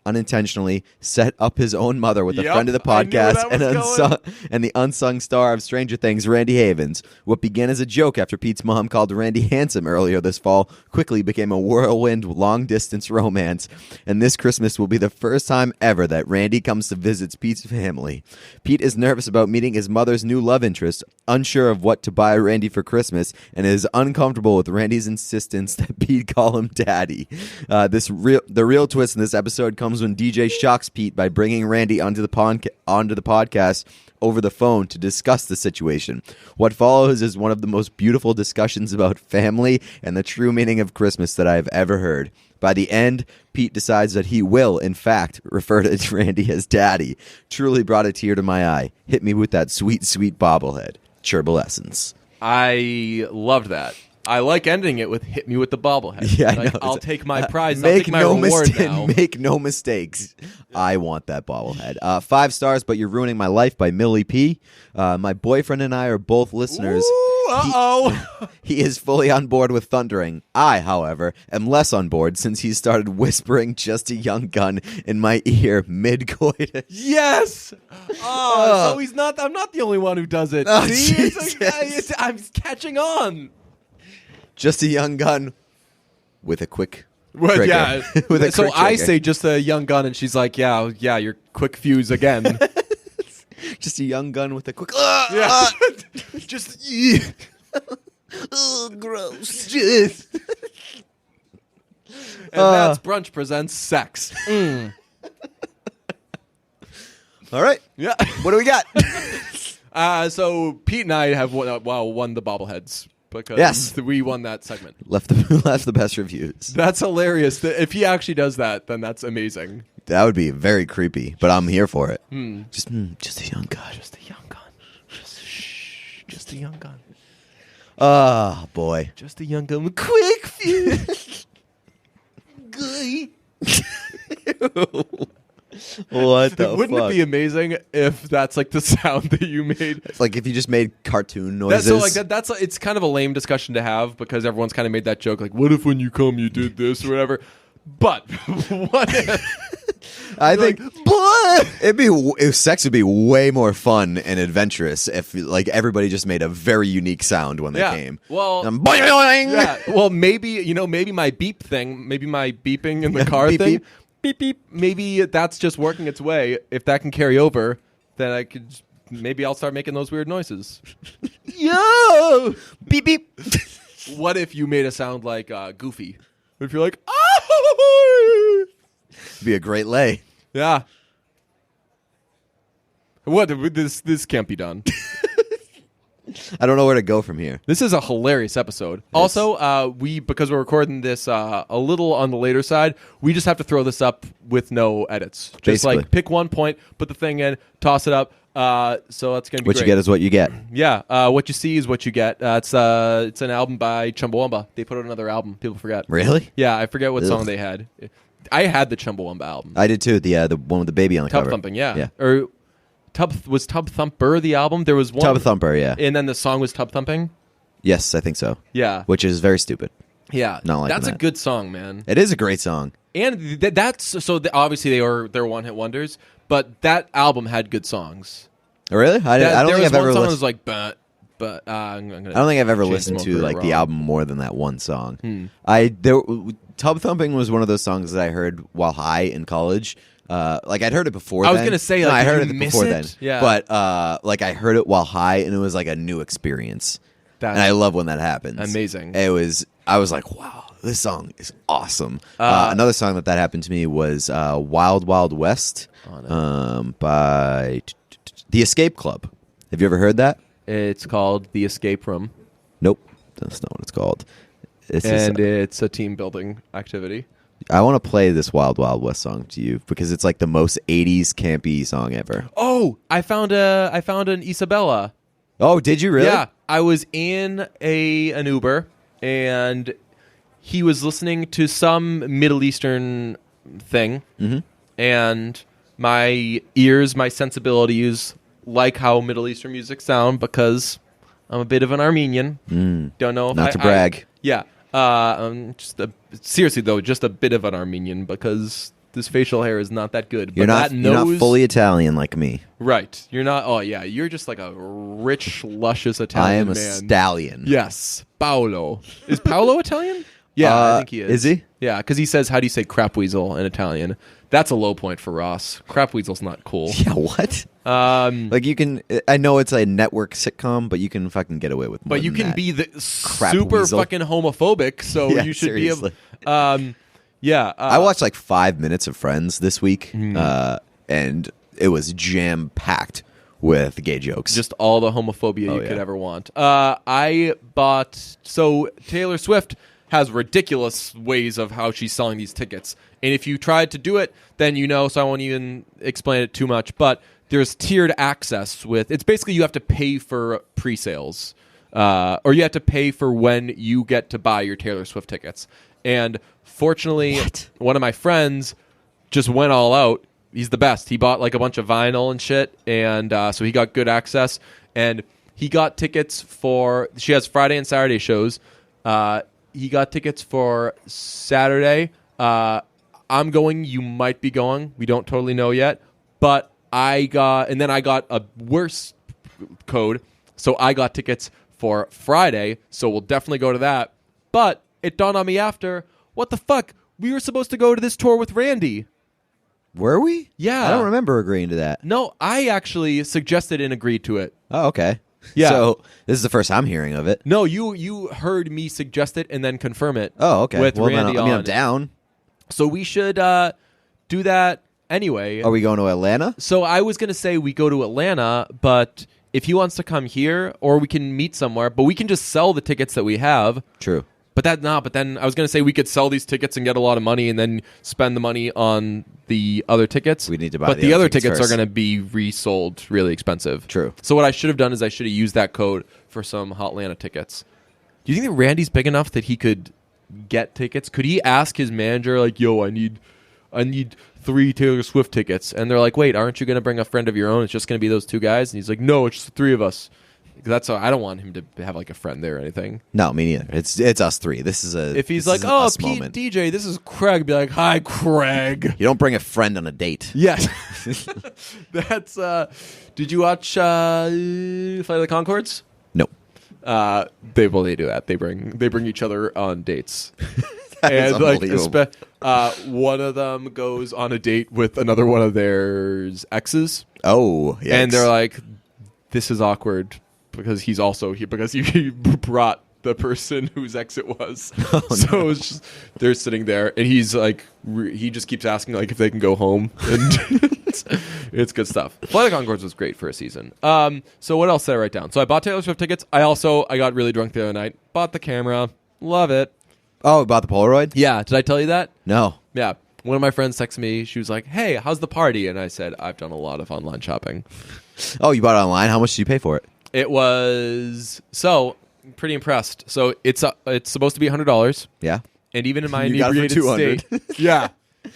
[SPEAKER 2] unintentionally set up his own mother with a friend of the podcast and the unsung star of Stranger Things, Randy Havens. What began as a joke after Pete's mom called Randy handsome earlier this fall quickly became a whirlwind long-distance romance, and this Christmas will be the first time ever that Randy comes to visit Pete's family. Pete is nervous about meeting his mother's new love interest, unsure of what to buy Randy for Christmas, and is uncomfortable with Randy's insistence that Pete call him daddy. The real twist in this episode comes when DJ shocks Pete by bringing Randy onto the podcast over the phone to discuss the situation. What follows is one of the most beautiful discussions about family and the true meaning of Christmas that I have ever heard. By the end, Pete decides that he will, in fact, refer to Randy as daddy. Truly brought a tear to my eye. Hit me with that sweet, sweet bobblehead. Cherble-essence.
[SPEAKER 1] I loved that. I like ending it with "hit me with the bobblehead."
[SPEAKER 2] Yeah,
[SPEAKER 1] like, I'll take my prize.
[SPEAKER 2] Make
[SPEAKER 1] I'll take my reward now.
[SPEAKER 2] Make no mistakes. I want that bobblehead. 5 stars, but you're ruining my life by Millie P. My boyfriend and I are both listeners.
[SPEAKER 1] Ooh, uh-oh.
[SPEAKER 2] He is fully on board with thundering. I, however, am less on board since he started whispering "just a young gun" in my ear mid-coitus.
[SPEAKER 1] Yes. So he's not. I'm not the only one who does it.
[SPEAKER 2] Oh,
[SPEAKER 1] See, I'm catching on.
[SPEAKER 2] Just a young gun with a quick trigger.
[SPEAKER 1] Yeah.
[SPEAKER 2] With a
[SPEAKER 1] so
[SPEAKER 2] quick
[SPEAKER 1] I
[SPEAKER 2] trigger.
[SPEAKER 1] say just a young gun, and she's like, yeah, your quick fuse again.
[SPEAKER 2] Just a young gun with a quick...
[SPEAKER 1] Yeah. Just...
[SPEAKER 2] gross.
[SPEAKER 1] And that's Brunch Presents Sex.
[SPEAKER 2] All right.
[SPEAKER 1] Yeah.
[SPEAKER 2] What do we got?
[SPEAKER 1] So Pete and I have won the bobbleheads. Because we won that segment.
[SPEAKER 2] Left the best reviews.
[SPEAKER 1] That's hilarious. If he actually does that, then that's amazing.
[SPEAKER 2] That would be very creepy, but I'm here for it. Just a young gun.
[SPEAKER 1] Just a young gun. Just a young gun.
[SPEAKER 2] Oh, boy.
[SPEAKER 1] Just a young gun with quick fuse. Good.
[SPEAKER 2] What the
[SPEAKER 1] Wouldn't
[SPEAKER 2] fuck?
[SPEAKER 1] it be amazing if that's like the sound that you made?
[SPEAKER 2] It's like if you just made cartoon noises.
[SPEAKER 1] It's kind of a lame discussion to have because everyone's kind of made that joke. Like, what if when you come you did this or whatever? But what if?
[SPEAKER 2] I think sex would be way more fun and adventurous if like everybody just made a very unique sound when they came.
[SPEAKER 1] Well,
[SPEAKER 2] boing!
[SPEAKER 1] Yeah. Well, maybe my beep thing, maybe my beeping in the car
[SPEAKER 2] beep,
[SPEAKER 1] thing.
[SPEAKER 2] beep.
[SPEAKER 1] Beep beep. Maybe that's just working its way. If that can carry over, then I could. Maybe I'll start making those weird noises.
[SPEAKER 2] Yo, beep beep.
[SPEAKER 1] What if you made a sound like Goofy? If you're like, oh,
[SPEAKER 2] be a great lay.
[SPEAKER 1] Yeah. What? This can't be done.
[SPEAKER 2] I don't know where to go from here.
[SPEAKER 1] This is a hilarious episode. Also, because we're recording this a little on the later side, we just have to throw this up with no edits. Just
[SPEAKER 2] Basically.
[SPEAKER 1] like pick one point, put the thing in, toss it up. So that's gonna be
[SPEAKER 2] What
[SPEAKER 1] great.
[SPEAKER 2] you get is what you get.
[SPEAKER 1] Yeah, what you see is what you get. It's an album by Chumbawamba. They put out another album. People forget.
[SPEAKER 2] Really?
[SPEAKER 1] Yeah, I forget what
[SPEAKER 2] Ugh.
[SPEAKER 1] song they had. I had the Chumbawamba album.
[SPEAKER 2] I did too. The one with the baby on the
[SPEAKER 1] Tub
[SPEAKER 2] cover.
[SPEAKER 1] Thumping, yeah. Or Tub Thumper the album? There was one.
[SPEAKER 2] Tub Thumper, yeah.
[SPEAKER 1] And then the song was Tub Thumping?
[SPEAKER 2] Yes, I think so.
[SPEAKER 1] Yeah.
[SPEAKER 2] Which is very stupid.
[SPEAKER 1] Yeah.
[SPEAKER 2] Not liking
[SPEAKER 1] That's a
[SPEAKER 2] that.
[SPEAKER 1] good song, man.
[SPEAKER 2] It is a great song.
[SPEAKER 1] And obviously they're one-hit wonders, but that album had good songs.
[SPEAKER 2] Really? I don't think I've ever
[SPEAKER 1] one song that
[SPEAKER 2] listened.
[SPEAKER 1] was like, I'm gonna
[SPEAKER 2] I don't think I've ever
[SPEAKER 1] Chain
[SPEAKER 2] listened to
[SPEAKER 1] Smoker
[SPEAKER 2] like the
[SPEAKER 1] wrong.
[SPEAKER 2] album more than that one song.
[SPEAKER 1] Hmm.
[SPEAKER 2] Tub Thumping was one of those songs that I heard while high in college. Like I'd heard it before.
[SPEAKER 1] I was
[SPEAKER 2] then.
[SPEAKER 1] gonna say,
[SPEAKER 2] No,
[SPEAKER 1] like,
[SPEAKER 2] I
[SPEAKER 1] did
[SPEAKER 2] heard
[SPEAKER 1] you
[SPEAKER 2] it
[SPEAKER 1] miss
[SPEAKER 2] before
[SPEAKER 1] it?
[SPEAKER 2] then.
[SPEAKER 1] Yeah.
[SPEAKER 2] But like I heard it while high, and it was like a new experience.
[SPEAKER 1] That's
[SPEAKER 2] And I love when that happens.
[SPEAKER 1] amazing.
[SPEAKER 2] I was like, wow, this song is awesome. Another song that happened to me was Wild Wild West by The Escape Club. Have you ever heard that?
[SPEAKER 1] It's called The Escape Room,
[SPEAKER 2] Nope, that's not what it's called.
[SPEAKER 1] it's a team building activity.
[SPEAKER 2] I want to play this Wild Wild West song to you because it's like the most 80s campy song ever.
[SPEAKER 1] Oh, I found an Isabella.
[SPEAKER 2] Oh, did you really?
[SPEAKER 1] Yeah, I was in an Uber, and he was listening to some Middle Eastern thing, and my ears, my sensibilities, like how Middle Eastern music sound because I'm a bit of an Armenian. Don't know if
[SPEAKER 2] Not to brag.
[SPEAKER 1] Yeah, I'm seriously though, just a bit of an Armenian because this facial hair is not that good.
[SPEAKER 2] You're
[SPEAKER 1] But
[SPEAKER 2] not
[SPEAKER 1] that nose,
[SPEAKER 2] fully Italian like me.
[SPEAKER 1] right. You're not. Oh yeah, you're just like a rich, luscious
[SPEAKER 2] I
[SPEAKER 1] Italian
[SPEAKER 2] am a
[SPEAKER 1] man.
[SPEAKER 2] stallion.
[SPEAKER 1] Yes, Paolo. Is Paolo Italian? Yeah, I think he is.
[SPEAKER 2] Is he?
[SPEAKER 1] Yeah, because he says, "How do you say crap weasel in Italian?" That's a low point for Ross. Crap weasel's not cool.
[SPEAKER 2] Yeah, what? Like you can, I know it's a network sitcom, but you can fucking get away with more
[SPEAKER 1] But you
[SPEAKER 2] than
[SPEAKER 1] can
[SPEAKER 2] that.
[SPEAKER 1] be the
[SPEAKER 2] Crap
[SPEAKER 1] super
[SPEAKER 2] weasel.
[SPEAKER 1] fucking homophobic, so
[SPEAKER 2] Yeah,
[SPEAKER 1] you should be
[SPEAKER 2] seriously.
[SPEAKER 1] able. Yeah,
[SPEAKER 2] I watched like 5 minutes of Friends this week, and it was jam packed with gay jokes.
[SPEAKER 1] just all the homophobia you could ever want. I bought Taylor Swift has ridiculous ways of how she's selling these tickets, and if you tried to do it, then you know. So I won't even explain it too much. But there's tiered access with. It's basically you have to pay for pre-sales, or you have to pay for when you get to buy your Taylor Swift tickets. And fortunately, one of my friends just went all out. He's the best. He bought like a bunch of vinyl and shit, and so he got good access. And he got tickets for. She has Friday and Saturday shows. He got tickets for Saturday. I'm going. You might be going. We don't totally know yet. But I got a worse code. So I got tickets for Friday. So we'll definitely go to that. But it dawned on me after, what the fuck? We were supposed to go to this tour with Randy.
[SPEAKER 2] Were we?
[SPEAKER 1] Yeah.
[SPEAKER 2] I don't remember agreeing to that.
[SPEAKER 1] No, I actually suggested and agreed to it.
[SPEAKER 2] Oh, okay.
[SPEAKER 1] Yeah.
[SPEAKER 2] So this is the first I'm hearing of it.
[SPEAKER 1] No, you heard me suggest it and then confirm it.
[SPEAKER 2] Oh, okay.
[SPEAKER 1] With
[SPEAKER 2] Well, then,
[SPEAKER 1] Randy
[SPEAKER 2] I mean,
[SPEAKER 1] on.
[SPEAKER 2] I'm down.
[SPEAKER 1] So we should do that anyway.
[SPEAKER 2] Are we going to Atlanta?
[SPEAKER 1] So I was going to say we go to Atlanta, but if he wants to come here, or we can meet somewhere, but we can just sell the tickets that we have.
[SPEAKER 2] True.
[SPEAKER 1] But then I was going to say we could sell these tickets and get a lot of money and then spend the money on the other tickets.
[SPEAKER 2] We need to buy
[SPEAKER 1] But
[SPEAKER 2] the
[SPEAKER 1] the
[SPEAKER 2] other
[SPEAKER 1] other
[SPEAKER 2] tickets
[SPEAKER 1] tickets are
[SPEAKER 2] first.
[SPEAKER 1] going to be resold really expensive.
[SPEAKER 2] True.
[SPEAKER 1] So what I should have done is I should have used that code for some Hotlanta tickets. Do you think that Randy's big enough that he could get tickets? Could he ask his manager, like, yo, I need 3 Taylor Swift tickets? And they're like, wait, aren't you going to bring a friend of your own? It's just going to be those 2 guys? And he's like, no, it's just the 3 of us. That's I don't want him to have like a friend there or anything.
[SPEAKER 2] No, me neither. It's us 3. This is a.
[SPEAKER 1] If he's
[SPEAKER 2] this
[SPEAKER 1] like,
[SPEAKER 2] is an
[SPEAKER 1] oh,
[SPEAKER 2] us
[SPEAKER 1] Pete,
[SPEAKER 2] moment.
[SPEAKER 1] DJ, this is Craig, be like, hi, Craig.
[SPEAKER 2] You don't bring a friend on a date.
[SPEAKER 1] Yes. That's, did you watch Flight of the Conchords?
[SPEAKER 2] No.
[SPEAKER 1] They do that. They bring each other on dates.
[SPEAKER 2] That is
[SPEAKER 1] And like
[SPEAKER 2] unbelievable.
[SPEAKER 1] one of them goes on a date with another one of their exes.
[SPEAKER 2] Oh, yeah.
[SPEAKER 1] And they're like, this is awkward because he's also here because he brought the person whose ex it was. So it's just, they're sitting there and he's like he just keeps asking like if they can go home and It's good stuff. Flight of Conchords was great for a season. So what else did I write down? So I bought Taylor Swift tickets. I got really drunk the other night. Bought the camera. Love it.
[SPEAKER 2] Oh, about the Polaroid?
[SPEAKER 1] Yeah. Did I tell you that?
[SPEAKER 2] No.
[SPEAKER 1] Yeah. One of my friends texted me. She was like, "Hey, how's the party?" And I said, "I've done a lot of online shopping."
[SPEAKER 2] Oh, you bought it online? How much did you pay for it?
[SPEAKER 1] It was pretty impressed. So it's supposed to be $100.
[SPEAKER 2] Yeah.
[SPEAKER 1] And even in my
[SPEAKER 2] You got it for
[SPEAKER 1] inebriated
[SPEAKER 2] $200.
[SPEAKER 1] state, yeah,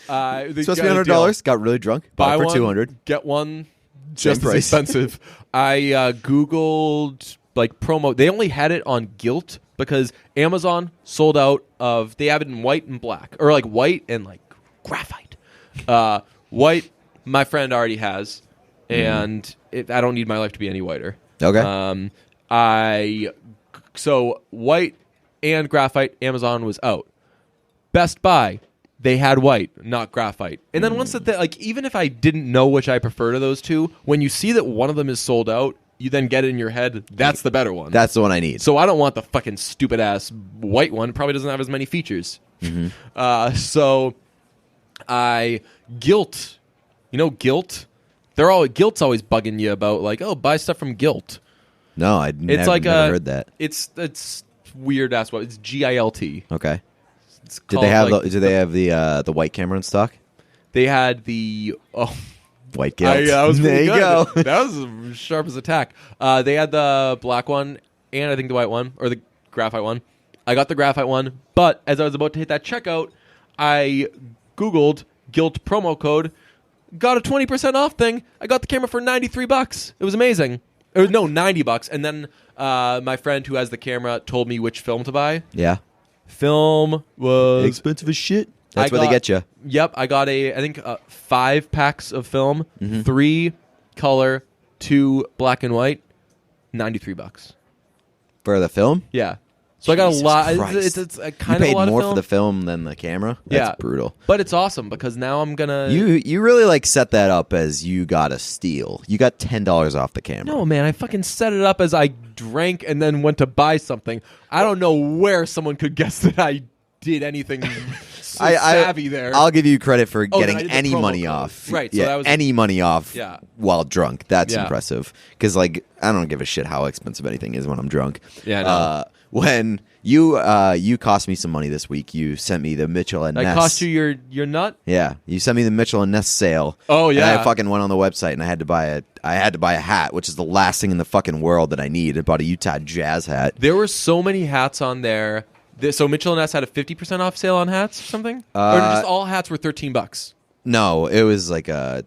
[SPEAKER 2] Supposed to be $100. Got really drunk.
[SPEAKER 1] Buy
[SPEAKER 2] Bought it for
[SPEAKER 1] one,
[SPEAKER 2] $200.
[SPEAKER 1] get one,
[SPEAKER 2] Same
[SPEAKER 1] just
[SPEAKER 2] price.
[SPEAKER 1] as expensive. I Googled like promo. They only had it on Gilt because Amazon sold out of. They have it in white and black, or like white and like graphite. White, my friend already has, and I don't need my life to be any whiter.
[SPEAKER 2] Okay.
[SPEAKER 1] So white and graphite, Amazon was out. Best Buy, they had white, not graphite. And then once that, like, even if I didn't know which I prefer to those two, when you see that one of them is sold out, you then get it in your head, that's the better one.
[SPEAKER 2] That's the one I need.
[SPEAKER 1] So I don't want the fucking stupid ass white one. It probably doesn't have as many features. So Gilt, Gilt. Gilt's always bugging you about like, oh, buy stuff from Gilt.
[SPEAKER 2] No, I'd never heard that.
[SPEAKER 1] It's weird ass. What it's GILT.
[SPEAKER 2] Okay.
[SPEAKER 1] It's
[SPEAKER 2] Did
[SPEAKER 1] called,
[SPEAKER 2] they have
[SPEAKER 1] like,
[SPEAKER 2] do they have the white camera in stock?
[SPEAKER 1] They had the
[SPEAKER 2] White Gilt.
[SPEAKER 1] that was
[SPEAKER 2] there
[SPEAKER 1] pretty
[SPEAKER 2] you
[SPEAKER 1] good.
[SPEAKER 2] go.
[SPEAKER 1] That was as sharp as a tack. They had the black one and I think the white one or the graphite one. I got the graphite one, but as I was about to hit that checkout, I Googled Gilt promo code, got a 20% off thing. I got the camera for $93. It was amazing. Or no, $90. And then my friend who has the camera told me which film to buy.
[SPEAKER 2] Yeah.
[SPEAKER 1] Film was
[SPEAKER 2] Expensive as shit. That's where they get you.
[SPEAKER 1] Yep, I got I think 5 packs of film, 3 color, 2 black and white, $93.
[SPEAKER 2] For the film?
[SPEAKER 1] Yeah. So I got a lot.
[SPEAKER 2] Christ.
[SPEAKER 1] It's kind
[SPEAKER 2] You
[SPEAKER 1] of
[SPEAKER 2] paid
[SPEAKER 1] a lot
[SPEAKER 2] more
[SPEAKER 1] of film.
[SPEAKER 2] for the film than the camera? That's
[SPEAKER 1] Yeah.
[SPEAKER 2] brutal.
[SPEAKER 1] But it's awesome because now I'm gonna.
[SPEAKER 2] You really like set that up as you got a steal. You got $10 off the camera.
[SPEAKER 1] No, man, I fucking set it up as I drank and then went to buy something. I don't know where someone could guess that I did anything savvy there.
[SPEAKER 2] I'll give you credit for
[SPEAKER 1] Oh, then I
[SPEAKER 2] getting
[SPEAKER 1] did the
[SPEAKER 2] any
[SPEAKER 1] promo
[SPEAKER 2] money
[SPEAKER 1] code.
[SPEAKER 2] off.
[SPEAKER 1] Right, so
[SPEAKER 2] Yeah,
[SPEAKER 1] that was-
[SPEAKER 2] any money off
[SPEAKER 1] Yeah.
[SPEAKER 2] while drunk. That's
[SPEAKER 1] Yeah.
[SPEAKER 2] impressive. Because, like, I don't give a shit how expensive anything is when I'm drunk.
[SPEAKER 1] Yeah, I know.
[SPEAKER 2] When you cost me some money this week, you sent me the Mitchell and
[SPEAKER 1] I
[SPEAKER 2] Ness.
[SPEAKER 1] cost you your nut.
[SPEAKER 2] Yeah, you sent me the Mitchell and Ness sale.
[SPEAKER 1] Oh,
[SPEAKER 2] And
[SPEAKER 1] yeah.
[SPEAKER 2] I fucking went on the website and I had to buy a hat, which is the last thing in the fucking world that I need. I bought a Utah Jazz hat.
[SPEAKER 1] There were so many hats on there. So Mitchell and Ness had a 50% off sale on hats or something, or just all hats were $13.
[SPEAKER 2] No, it was like there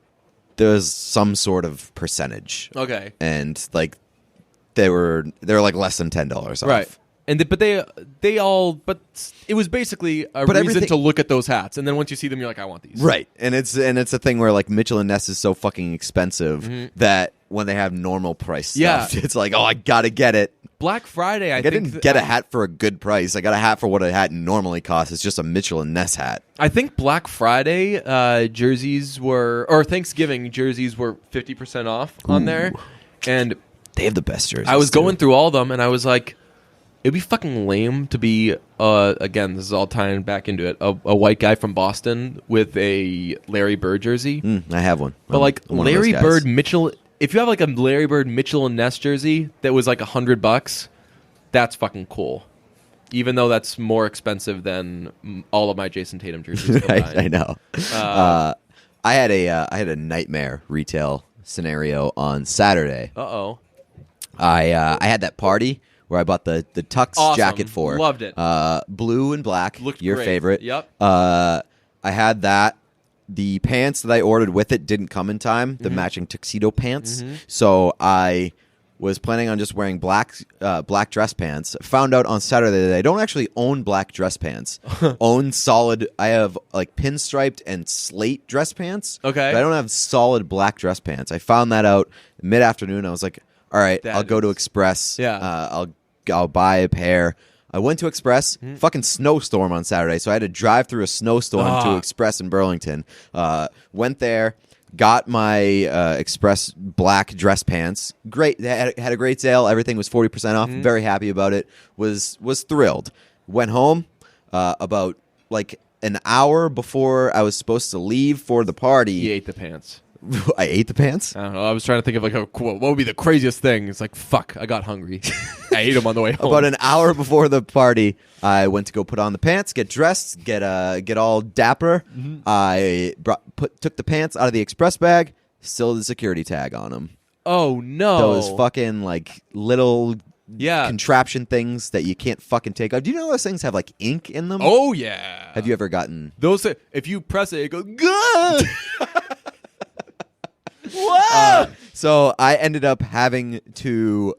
[SPEAKER 2] was some sort of percentage.
[SPEAKER 1] Okay,
[SPEAKER 2] And like they were like less than $10 off.
[SPEAKER 1] right. And but it was basically a reason
[SPEAKER 2] everything-
[SPEAKER 1] to look at those hats, and then once you see them, you're like, I want these.
[SPEAKER 2] Right. And it's a thing where like Mitchell and Ness is so fucking expensive that when they have normal price stuff,
[SPEAKER 1] Yeah.
[SPEAKER 2] it's like, oh, I gotta get it.
[SPEAKER 1] Black Friday, I
[SPEAKER 2] I
[SPEAKER 1] think
[SPEAKER 2] didn't get a hat for a good price. I got a hat for what a hat normally costs. It's just a Mitchell and Ness hat.
[SPEAKER 1] I think Black Friday jerseys or Thanksgiving jerseys were 50% off on there, and
[SPEAKER 2] They have the best jerseys.
[SPEAKER 1] I was
[SPEAKER 2] too.
[SPEAKER 1] going through all of them, and I was like, it'd be fucking lame to be, again, this is all tying back into it, a white guy from Boston with a Larry Bird jersey.
[SPEAKER 2] I have one.
[SPEAKER 1] But,
[SPEAKER 2] I'm
[SPEAKER 1] like,
[SPEAKER 2] one of those
[SPEAKER 1] Larry
[SPEAKER 2] guys.
[SPEAKER 1] Bird, Mitchell, if you have, like, a Larry Bird, Mitchell and Ness jersey that was, like, $100, that's fucking cool. Even though that's more expensive than all of my Jason Tatum jerseys combined.
[SPEAKER 2] I know. I had a nightmare retail scenario on Saturday.
[SPEAKER 1] Uh-oh.
[SPEAKER 2] I had that party where I bought the tux
[SPEAKER 1] Awesome.
[SPEAKER 2] jacket for.
[SPEAKER 1] Loved it.
[SPEAKER 2] Blue and black.
[SPEAKER 1] Looked
[SPEAKER 2] your
[SPEAKER 1] great.
[SPEAKER 2] favorite.
[SPEAKER 1] Yep.
[SPEAKER 2] I had that. The pants that I ordered with it didn't come in time.
[SPEAKER 1] Mm-hmm.
[SPEAKER 2] The matching tuxedo pants. So I was planning on just wearing black dress pants. Found out on Saturday that I don't actually own black dress pants. Own solid. I have like pinstriped and slate dress pants.
[SPEAKER 1] Okay.
[SPEAKER 2] But I don't have solid black dress pants. I found that out mid-afternoon. I was like, all right,
[SPEAKER 1] That
[SPEAKER 2] I'll go to
[SPEAKER 1] is-
[SPEAKER 2] Express.
[SPEAKER 1] Yeah.
[SPEAKER 2] I'll buy a pair. I went to Express. Fucking snowstorm on Saturday, so I had to drive through a snowstorm to Express in Burlington. Went there, got my Express black dress pants. Great, they had a great sale. Everything was 40% off. Very happy about it. Was thrilled. Went home about like an hour before I was supposed to leave for the party.
[SPEAKER 1] He ate the pants.
[SPEAKER 2] I ate the pants.
[SPEAKER 1] I don't know. I was trying to think of like what would be the craziest thing. It's like, fuck, I got hungry. I ate them on the way home.
[SPEAKER 2] About an hour before the party, I went to go put on the pants, get dressed, get all dapper.
[SPEAKER 1] Mm-hmm.
[SPEAKER 2] I took the pants out of the express bag, still the security tag on them.
[SPEAKER 1] Oh no!
[SPEAKER 2] Those fucking like little contraption things that you can't fucking take off. Do you know those things have like ink in them?
[SPEAKER 1] Oh yeah.
[SPEAKER 2] Have you ever gotten
[SPEAKER 1] those? If you press it, it goes good. Whoa!
[SPEAKER 2] So I ended up having to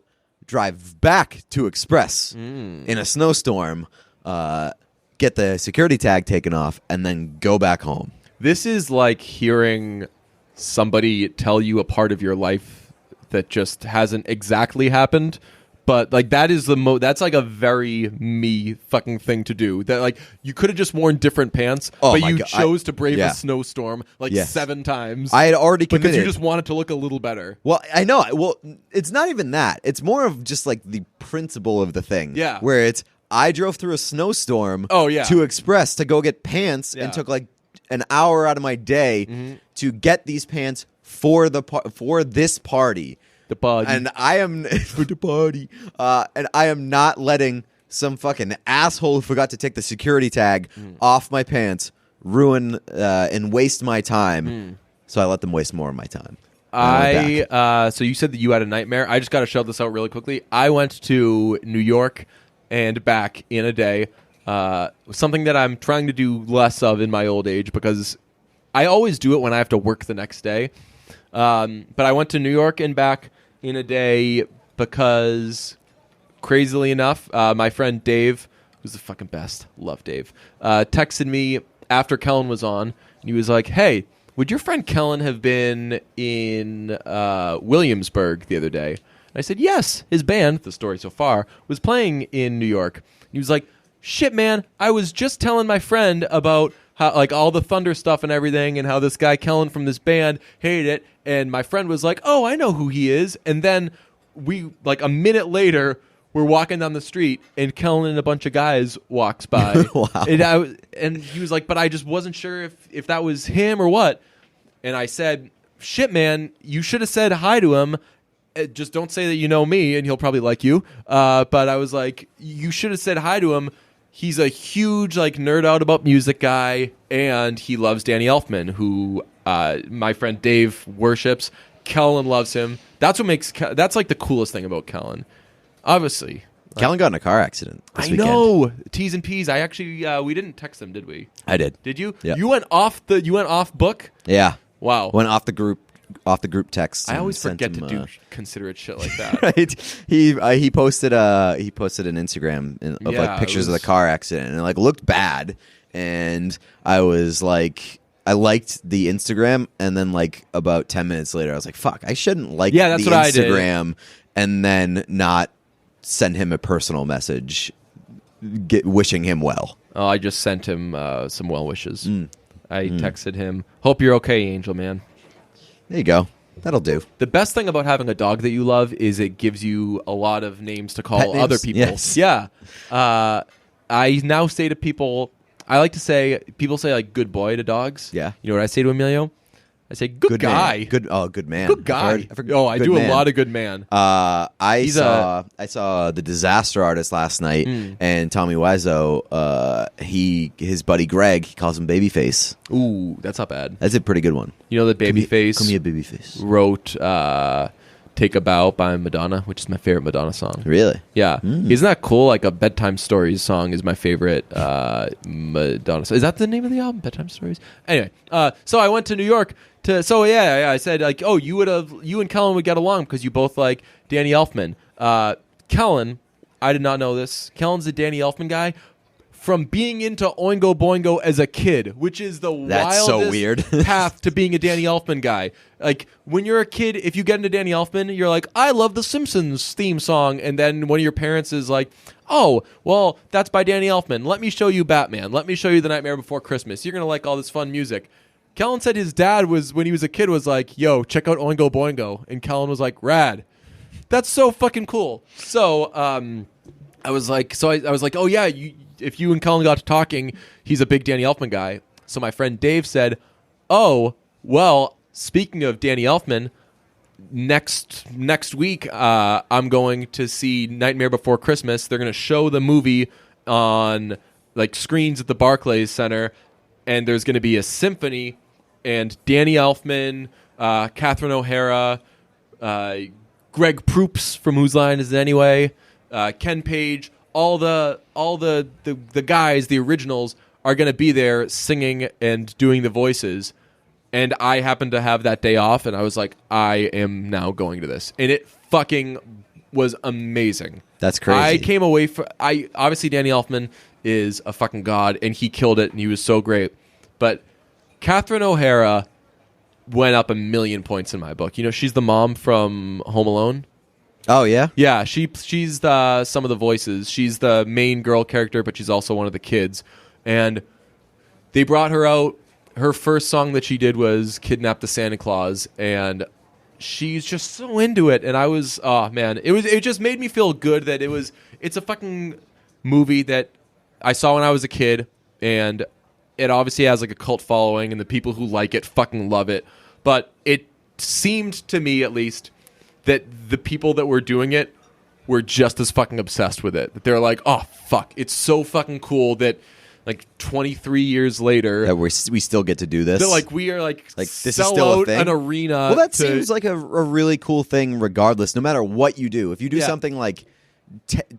[SPEAKER 2] drive back to Express in a snowstorm, get the security tag taken off, and then go back home.
[SPEAKER 1] This is like hearing somebody tell you a part of your life that just hasn't exactly happened. But like that is that's like a very me fucking thing to do. That like you could have just worn different pants, but you chose to brave a snowstorm like 7 times.
[SPEAKER 2] I had already committed
[SPEAKER 1] because you just wanted to look a little better.
[SPEAKER 2] Well, I know. Well, it's not even that. It's more of just like the principle of the thing.
[SPEAKER 1] Yeah.
[SPEAKER 2] Where it's I drove through a snowstorm
[SPEAKER 1] to
[SPEAKER 2] Express to go get pants and took like an hour out of my day to get these pants for this party.
[SPEAKER 1] The party.
[SPEAKER 2] And I am for the party. And I am not letting some fucking asshole who forgot to take the security tag off my pants ruin and waste my time. So I let them waste more of my time.
[SPEAKER 1] So you said that you had a nightmare. I just got to shout this out really quickly. I went to New York and back in a day. Something that I'm trying to do less of in my old age because I always do it when I have to work the next day. But I went to New York and back in a day because, crazily enough, my friend Dave, who's the fucking best, love Dave, texted me after Kellen was on, and he was like, hey, would your friend Kellen have been in Williamsburg the other day? And I said, yes, his band, the story so far, was playing in New York. And he was like, shit, man, I was just telling my friend about how, like, all the Thunder stuff and everything and how this guy Kellen from this band hated it. And my friend was like, oh, I know who he is. And then we, like, a minute later, we're walking down the street and Kellen and a bunch of guys walks by.
[SPEAKER 2] Wow.
[SPEAKER 1] And he was like, but I just wasn't sure if that was him or what. And I said, shit, man, you should have said hi to him. Just don't say that you know me and he'll probably like you. But I was like, you should have said hi to him. He's a huge, like, nerd out about music guy, and he loves Danny Elfman, who my friend Dave worships. Kellen loves him. That's what makes that's like the coolest thing about Kellen. Obviously,
[SPEAKER 2] Kellen got in a car accident this weekend.
[SPEAKER 1] Know. T's and P's. I actually we didn't text them, did we?
[SPEAKER 2] I did.
[SPEAKER 1] Did you?
[SPEAKER 2] Yeah.
[SPEAKER 1] You went off book?
[SPEAKER 2] Yeah.
[SPEAKER 1] Wow.
[SPEAKER 2] Went off the group text.
[SPEAKER 1] I always forget to do considerate shit like that.
[SPEAKER 2] Right? He posted an Instagram of like pictures of the car accident and it like looked bad, and I was like, I liked the Instagram, and then like about 10 minutes later I was like, fuck, I shouldn't like the Instagram and then not send him a personal message wishing him well.
[SPEAKER 1] Oh, I just sent him some well wishes. I texted him, hope you're okay, Angel Man.
[SPEAKER 2] There you go. That'll do.
[SPEAKER 1] The best thing about having a dog that you love is it gives you a lot of names to call other people.
[SPEAKER 2] Yes.
[SPEAKER 1] Yeah. I now say to people, people say like good boy to dogs.
[SPEAKER 2] Yeah.
[SPEAKER 1] You know what I say to Emilio? I say good guy.
[SPEAKER 2] Man. Good man.
[SPEAKER 1] Good guy. I do
[SPEAKER 2] man.
[SPEAKER 1] a lot of good man.
[SPEAKER 2] I saw the Disaster Artist last night, and Tommy Wiseau, his buddy Greg, he calls him Babyface.
[SPEAKER 1] Ooh, that's not bad.
[SPEAKER 2] That's a pretty good one.
[SPEAKER 1] You know that Babyface
[SPEAKER 2] Come here, Babyface
[SPEAKER 1] wrote Take a Bow by Madonna, which is my favorite Madonna song.
[SPEAKER 2] Really?
[SPEAKER 1] Yeah. Isn't that cool? Like a Bedtime Stories song is my favorite Madonna song. Is that the name of the album? Bedtime Stories? Anyway, so I went to New York I said like, oh, you and Kellen would get along because you both like Danny Elfman. Kellen, I did not know this. Kellen's a Danny Elfman guy from being into Oingo Boingo as a kid, which is the wildest
[SPEAKER 2] so weird.
[SPEAKER 1] path to being a Danny Elfman guy. Like, when you're a kid, if you get into Danny Elfman, you're like, I love the Simpsons theme song, and then one of your parents is like, oh, well, that's by Danny Elfman. Let me show you Batman. Let me show you The Nightmare Before Christmas. You're going to like all this fun music. Kellen said his dad when he was a kid, was like, yo, check out Oingo Boingo. And Kellen was like, rad. That's so fucking cool. So, I was like, oh yeah, if you and Kellen got to talking, he's a big Danny Elfman guy. So my friend Dave said, oh, well, speaking of Danny Elfman, next week I'm going to see Nightmare Before Christmas. They're going to show the movie on like screens at the Barclays Center, and there's going to be a symphony, and Danny Elfman, Catherine O'Hara, Greg Proops from Whose Line Is It Anyway, Ken Page, all the guys, the originals, are going to be there singing and doing the voices. And I happened to have that day off, and I was like, I am now going to this. And it fucking was amazing.
[SPEAKER 2] That's crazy.
[SPEAKER 1] I came away obviously Danny Elfman is a fucking god, and he killed it, and he was so great. But Catherine O'Hara went up 1,000,000 points in my book. You know, she's the mom from Home Alone.
[SPEAKER 2] Oh, yeah?
[SPEAKER 1] Yeah, she's some of the voices. She's the main girl character, but she's also one of the kids. And they brought her out. Her first song that she did was Kidnap the Santa Claus, and she's just so into it. And I was, oh man, it just made me feel good that it's a fucking movie that I saw when I was a kid, and it obviously has like a cult following, and the people who like it fucking love it. But it seemed to me, at least, that the people that were doing it were just as fucking obsessed with it. That they're like, oh fuck, it's so fucking cool that like 23 years later,
[SPEAKER 2] that we still get to do this.
[SPEAKER 1] They're like, we are like
[SPEAKER 2] this is
[SPEAKER 1] sell
[SPEAKER 2] still a
[SPEAKER 1] out
[SPEAKER 2] thing?
[SPEAKER 1] an arena.
[SPEAKER 2] Well, that seems like a really cool thing regardless, no matter what you do. If you do something like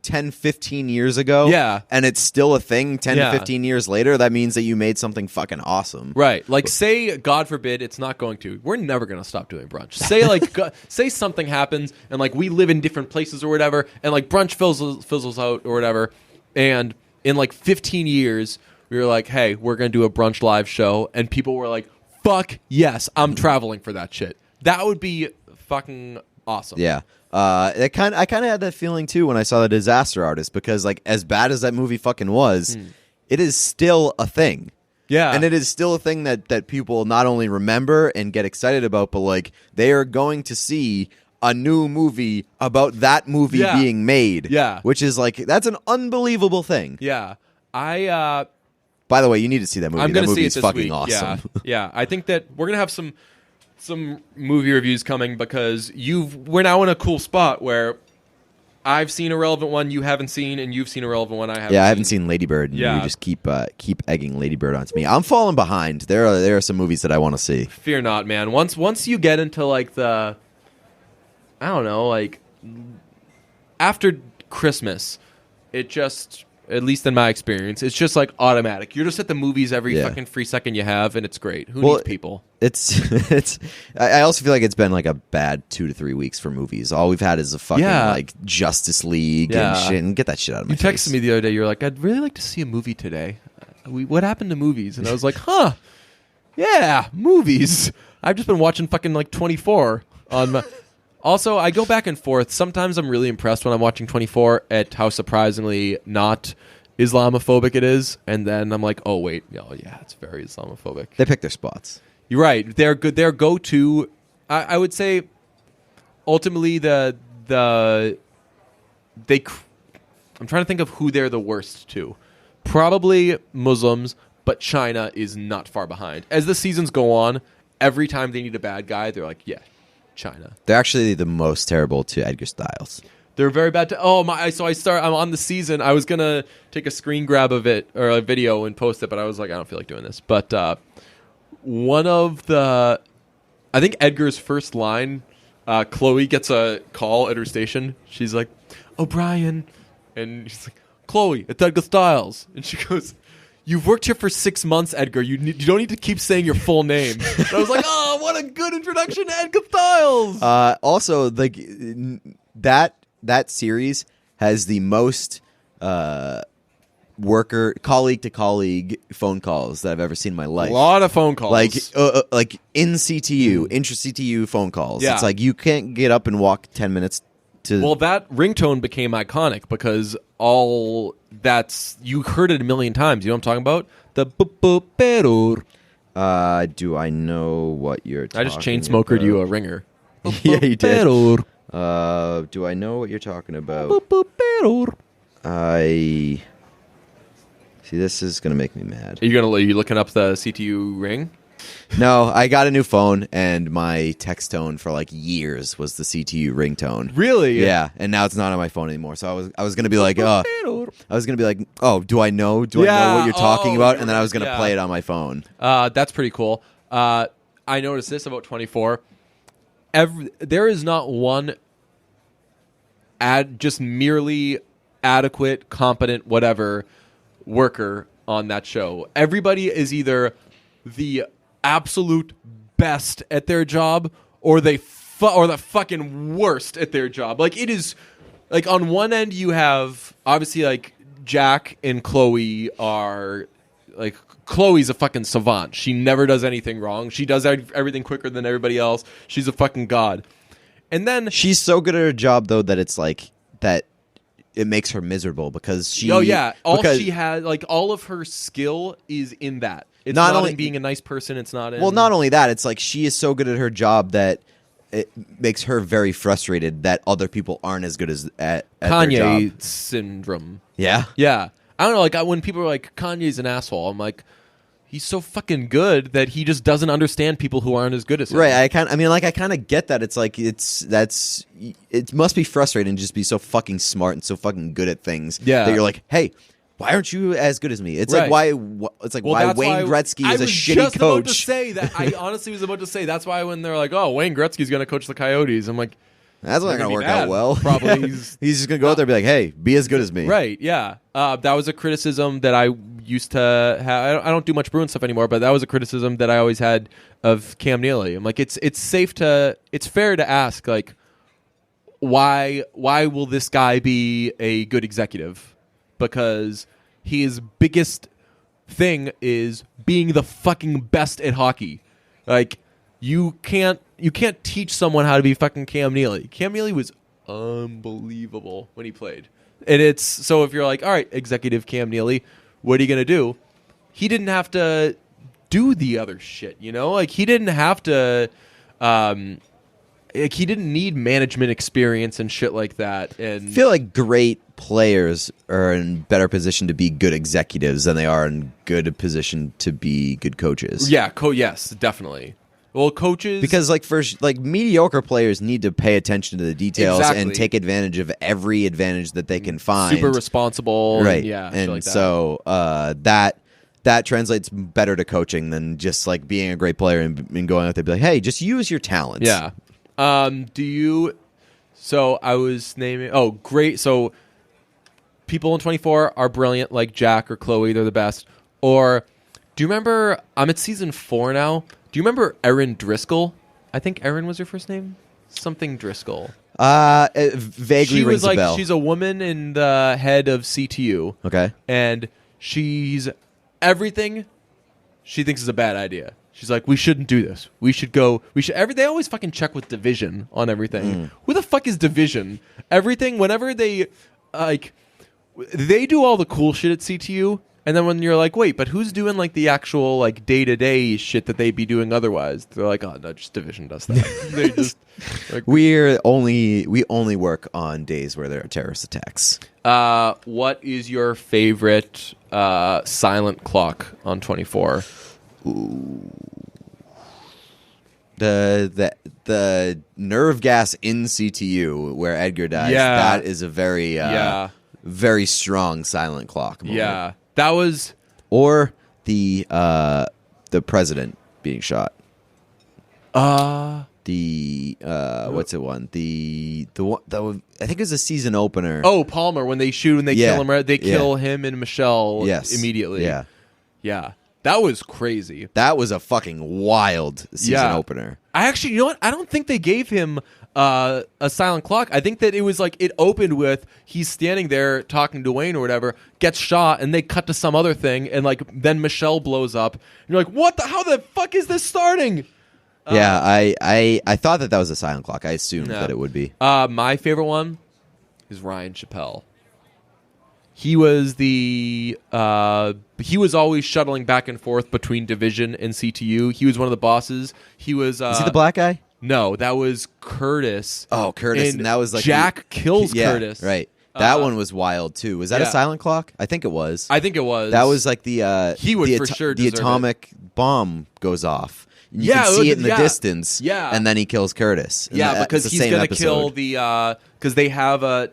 [SPEAKER 2] 10, 15 years ago, and it's still a thing 10 to 15 years later, that means that you made something fucking awesome.
[SPEAKER 1] Right. Like, say, God forbid, it's not going to. We're never going to stop doing brunch. Say, like, say something happens, and, like, we live in different places or whatever, and, like, brunch fizzles out or whatever, and in, like, 15 years, we were like, hey, we're going to do a brunch live show, and people were like, fuck yes, I'm traveling for that shit. That would be fucking awesome.
[SPEAKER 2] Yeah. I kind of had that feeling too when I saw The Disaster Artist, because like as bad as that movie fucking was, it is still a thing.
[SPEAKER 1] Yeah.
[SPEAKER 2] And it is still a thing that people not only remember and get excited about, but like they are going to see a new movie about that movie being made. Yeah. Which is like, that's an unbelievable thing.
[SPEAKER 1] Yeah.
[SPEAKER 2] By the way, you need to see that movie.
[SPEAKER 1] I'm going to see it
[SPEAKER 2] is
[SPEAKER 1] this
[SPEAKER 2] fucking
[SPEAKER 1] week.
[SPEAKER 2] awesome.
[SPEAKER 1] Yeah. I think that we're going to have some movie reviews coming, because we're now in a cool spot where I've seen a relevant one you haven't seen, and you've seen a relevant one I haven't seen.
[SPEAKER 2] Yeah, I haven't seen Lady Bird, and you just keep egging Lady Bird onto me. I'm falling behind. There are some movies that I want to see.
[SPEAKER 1] Fear not, man. Once you get into like the, I don't know, like after Christmas, it just, at least in my experience, it's just like automatic. You're just at the movies every fucking free second you have, and it's great. Who needs people?
[SPEAKER 2] I also feel like it's been like a bad 2 to 3 weeks for movies. All we've had is a fucking like Justice League and shit. And get that shit out of my face.
[SPEAKER 1] You texted me the other day. You were like, I'd really like to see a movie today. What happened to movies? And I was like, huh, yeah, movies. I've just been watching fucking like 24 on my... Also, I go back and forth. Sometimes I'm really impressed when I'm watching 24 at how surprisingly not Islamophobic it is. And then I'm like, oh, wait. Oh, yeah, it's very Islamophobic.
[SPEAKER 2] They pick their spots.
[SPEAKER 1] You're right. They're good. Their go-to, I would say, ultimately, I'm trying to think of who they're the worst to. Probably Muslims, but China is not far behind. As the seasons go on, every time they need a bad guy, they're like, yeah, China.
[SPEAKER 2] They're actually the most terrible to Edgar Styles.
[SPEAKER 1] They're very bad to... Oh, my... So I'm on the season. I was going to take a screen grab of it, or a video, and post it, but I was like, I don't feel like doing this. But one of the... I think Edgar's first line, Chloe gets a call at her station. She's like, O'Brien. And she's like, Chloe, it's Edgar Styles. And she goes... You've worked here for 6 months, Edgar. You don't need to keep saying your full name. And I was like, oh, what a good introduction to Edgar Styles.
[SPEAKER 2] Also, like that series has the most colleague to colleague phone calls that I've ever seen in my life.
[SPEAKER 1] A lot of phone calls.
[SPEAKER 2] Like in CTU, intra-CTU phone calls. Yeah. It's like you can't get up and walk 10 minutes to...
[SPEAKER 1] Well, that ringtone became iconic because you heard it a million times. You know what I'm talking about? The boop-boop-berur.
[SPEAKER 2] Do I know what you're talking about?
[SPEAKER 1] I just chain-smokered you a ringer.
[SPEAKER 2] Yeah, you did. Do I know what you're talking about? See, this is going to make me mad.
[SPEAKER 1] Are you looking up the CTU ring?
[SPEAKER 2] No, I got a new phone, and my text tone for like years was the CTU ringtone.
[SPEAKER 1] Really?
[SPEAKER 2] Yeah, and now it's not on my phone anymore. So I was gonna be like, oh, do I know? Do I know what you're talking about? And then I was gonna play it on my phone.
[SPEAKER 1] That's pretty cool. I noticed this about 24. There is not one just merely adequate, competent, whatever worker on that show. Everybody is either the absolute best at their job or the fucking worst at their job. Like, it is like, on one end you have obviously like Jack and Chloe are like, Chloe's a fucking savant. She never does anything wrong. She does everything quicker than everybody else. She's a fucking god. And then
[SPEAKER 2] she's so good at her job, though, that it's like that it makes her miserable because she.
[SPEAKER 1] Oh yeah, she has, like, all of her skill is in that. It's not only in being a nice person. It's not in.
[SPEAKER 2] Well, not only that, it's like she is so good at her job that it makes her very frustrated that other people aren't as good at
[SPEAKER 1] Kanye
[SPEAKER 2] their job.
[SPEAKER 1] syndrome.
[SPEAKER 2] Yeah,
[SPEAKER 1] yeah. I don't know. Like, when people are like, Kanye's an asshole, I'm like, he's so fucking good that he just doesn't understand people who aren't as good as him.
[SPEAKER 2] Right. I kind of get that. It's like it must be frustrating to just be so fucking smart and so fucking good at things.
[SPEAKER 1] Yeah.
[SPEAKER 2] That you're like, hey, why aren't you as good as me? It's
[SPEAKER 1] right.
[SPEAKER 2] why Wayne Gretzky is a shitty coach.
[SPEAKER 1] About to say that. I honestly was about to say that's why when they're like, oh, Wayne Gretzky's going to coach the Coyotes, I'm like,
[SPEAKER 2] that's not going to work out well.
[SPEAKER 1] Probably.
[SPEAKER 2] He's just going to go out there and be like, hey, be as good as me.
[SPEAKER 1] Right, yeah. That was a criticism that I used to have. I don't do much Bruins stuff anymore, but that was a criticism that I always had of Cam Neely. I'm like, it's fair to ask, like, why will this guy be a good executive? Because his biggest thing is being the fucking best at hockey. Like, you can't teach someone how to be fucking Cam Neely. Cam Neely was unbelievable when he played. And it's, so if you're like, all right, executive Cam Neely, what are you going to do? He didn't have to do the other shit, you know? Like, he didn't have to, he didn't need management experience and shit like that. And
[SPEAKER 2] I feel like great players are in better position to be good executives than they are in good position to be good coaches.
[SPEAKER 1] Yeah, yes, definitely. Well, coaches,
[SPEAKER 2] because mediocre players need to pay attention to the details and take advantage of every advantage that they can find.
[SPEAKER 1] Super responsible,
[SPEAKER 2] right?
[SPEAKER 1] Yeah,
[SPEAKER 2] and
[SPEAKER 1] like that.
[SPEAKER 2] So that translates better to coaching than just like being a great player and going out there and be like, hey, just use your talents.
[SPEAKER 1] Yeah. So I was naming. Oh, great. So people in 24 are brilliant, like Jack or Chloe. They're the best. Or do you remember? I'm at season 4 now. Do you remember Erin Driscoll? I think Erin was her first name. Something Driscoll.
[SPEAKER 2] It vaguely rings a bell.
[SPEAKER 1] She's a woman in the head of CTU.
[SPEAKER 2] Okay.
[SPEAKER 1] And she's everything she thinks is a bad idea. She's like, we shouldn't do this. They always fucking check with Division on everything. Who the fuck is Division? Everything, whenever they do all the cool shit at CTU. And then when you're like, wait, but who's doing like the actual like day-to-day shit that they'd be doing otherwise? They're like, oh no, just Division does that. They just like,
[SPEAKER 2] we only work on days where there are terrorist attacks.
[SPEAKER 1] What is your favorite silent clock on 24?
[SPEAKER 2] Ooh. The nerve gas in CTU where Edgar dies.
[SPEAKER 1] Yeah.
[SPEAKER 2] That is a very very strong silent clock moment.
[SPEAKER 1] Yeah. That was,
[SPEAKER 2] or the president being shot. What's it one? The one I think it was a season opener.
[SPEAKER 1] Oh, Palmer, when they shoot and they kill him. They kill him and Michelle immediately.
[SPEAKER 2] Yeah,
[SPEAKER 1] yeah, that was crazy.
[SPEAKER 2] That was a fucking wild season opener.
[SPEAKER 1] I actually, you know what? I don't think they gave him a silent clock. I think that it was like it opened with he's standing there talking to Wayne or whatever, gets shot, and they cut to some other thing, and like then Michelle blows up. And you're like, what? How the fuck is this starting?
[SPEAKER 2] Yeah, I thought that was a silent clock. I assumed that it would be.
[SPEAKER 1] My favorite one is Ryan Chappelle. He was he was always shuttling back and forth between Division and CTU. He was one of the bosses. He was.
[SPEAKER 2] Is he the black guy?
[SPEAKER 1] No, that was Curtis.
[SPEAKER 2] Oh, Curtis, and that was like
[SPEAKER 1] Jack kills Curtis.
[SPEAKER 2] Right. That one was wild too. Was that a silent clock? I think it was.
[SPEAKER 1] I think it was.
[SPEAKER 2] That was like the
[SPEAKER 1] he would for sure
[SPEAKER 2] the atomic bomb goes off. You can see it in the distance.
[SPEAKER 1] Yeah,
[SPEAKER 2] and then he kills Curtis.
[SPEAKER 1] Because he's gonna kill the because they have a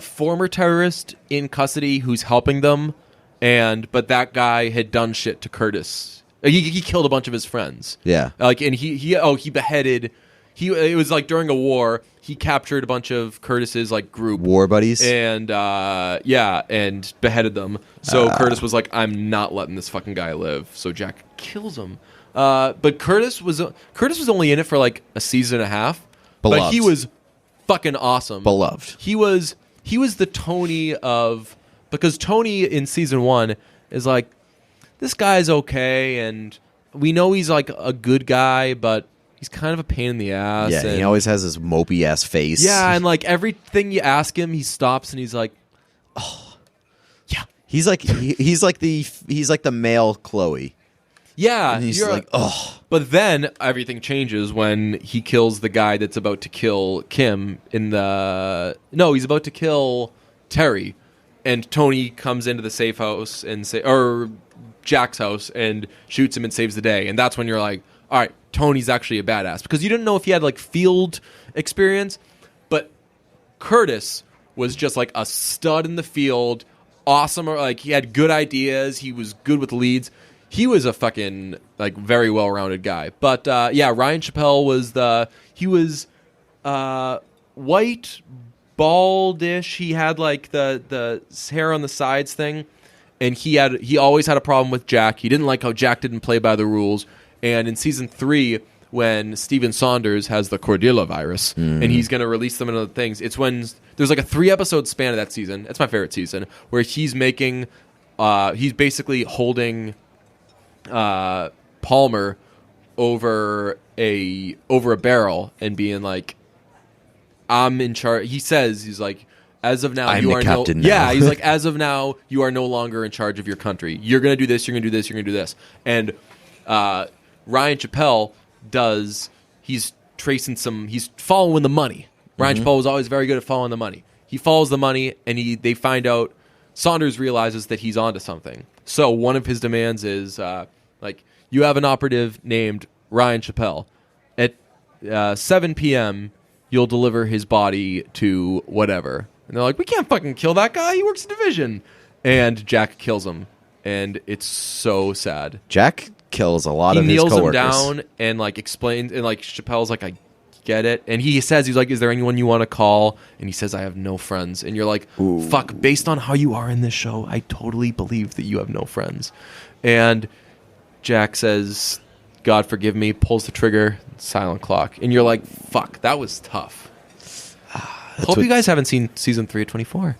[SPEAKER 1] former terrorist in custody who's helping them, but that guy had done shit to Curtis. He killed a bunch of his friends.
[SPEAKER 2] Yeah,
[SPEAKER 1] and he beheaded. It was like during a war. He captured a bunch of Curtis's like group
[SPEAKER 2] war buddies,
[SPEAKER 1] and and beheaded them. So Curtis was like, "I'm not letting this fucking guy live." So Jack kills him. But Curtis was only in it for like a season and a half.
[SPEAKER 2] Beloved.
[SPEAKER 1] But he was fucking awesome.
[SPEAKER 2] Beloved.
[SPEAKER 1] He was the Tony of, because Tony in season 1 is like, this guy's okay, and we know he's like a good guy, but he's kind of a pain in the ass.
[SPEAKER 2] Yeah,
[SPEAKER 1] and
[SPEAKER 2] he always has this mopey ass face.
[SPEAKER 1] Yeah, and like everything you ask him, he stops and he's like, "Oh, yeah."
[SPEAKER 2] He's like the male Chloe.
[SPEAKER 1] Yeah,
[SPEAKER 2] and he's like, "Oh."
[SPEAKER 1] But then everything changes when he kills the guy that's about to kill Kim he's about to kill Terry, and Tony comes into the safe house or Jack's house and shoots him and saves the day, and that's when you're like, all right, Tony's actually a badass, because you didn't know if he had like field experience, but Curtis was just like a stud in the field, awesome, like he had good ideas, he was good with leads. He was a fucking like very well-rounded guy. But Ryan Chappelle was white, baldish. He had like the hair on the sides thing, and he always had a problem with Jack. He didn't like how Jack didn't play by the rules. And in season 3, when Steven Saunders has the Cordilla virus and he's going to release them into other things, it's when there's like a 3-episode span of that season. It's my favorite season, where he's basically holding Palmer over a barrel and being like, I'm in charge. He's like, as of now,
[SPEAKER 2] I'm
[SPEAKER 1] you are
[SPEAKER 2] the captain now.
[SPEAKER 1] Yeah, he's like, as of now, you are no longer in charge of your country. You're gonna do this. You're gonna do this. You're gonna do this. And Ryan Chappelle he's following the money. Ryan Chappelle was always very good at following the money. He follows the money, and they find out. Saunders realizes that he's onto something. So one of his demands is you have an operative named Ryan Chappelle. At 7 p.m., you'll deliver his body to whatever. And they're like, we can't fucking kill that guy. He works in division. And Jack kills him. And it's so sad.
[SPEAKER 2] Jack kills a lot of his coworkers. He kneels
[SPEAKER 1] him down and like explains, and like Chappelle's like, I get it. And he says, he's like, is there anyone you want to call? And he says, I have no friends. And you're like, ooh. Fuck, based on how you are in this show, I totally believe that you have no friends. And Jack says, God forgive me, pulls the trigger, silent clock. And you're like, fuck, that was tough. Hope you guys haven't seen season 3 of 24.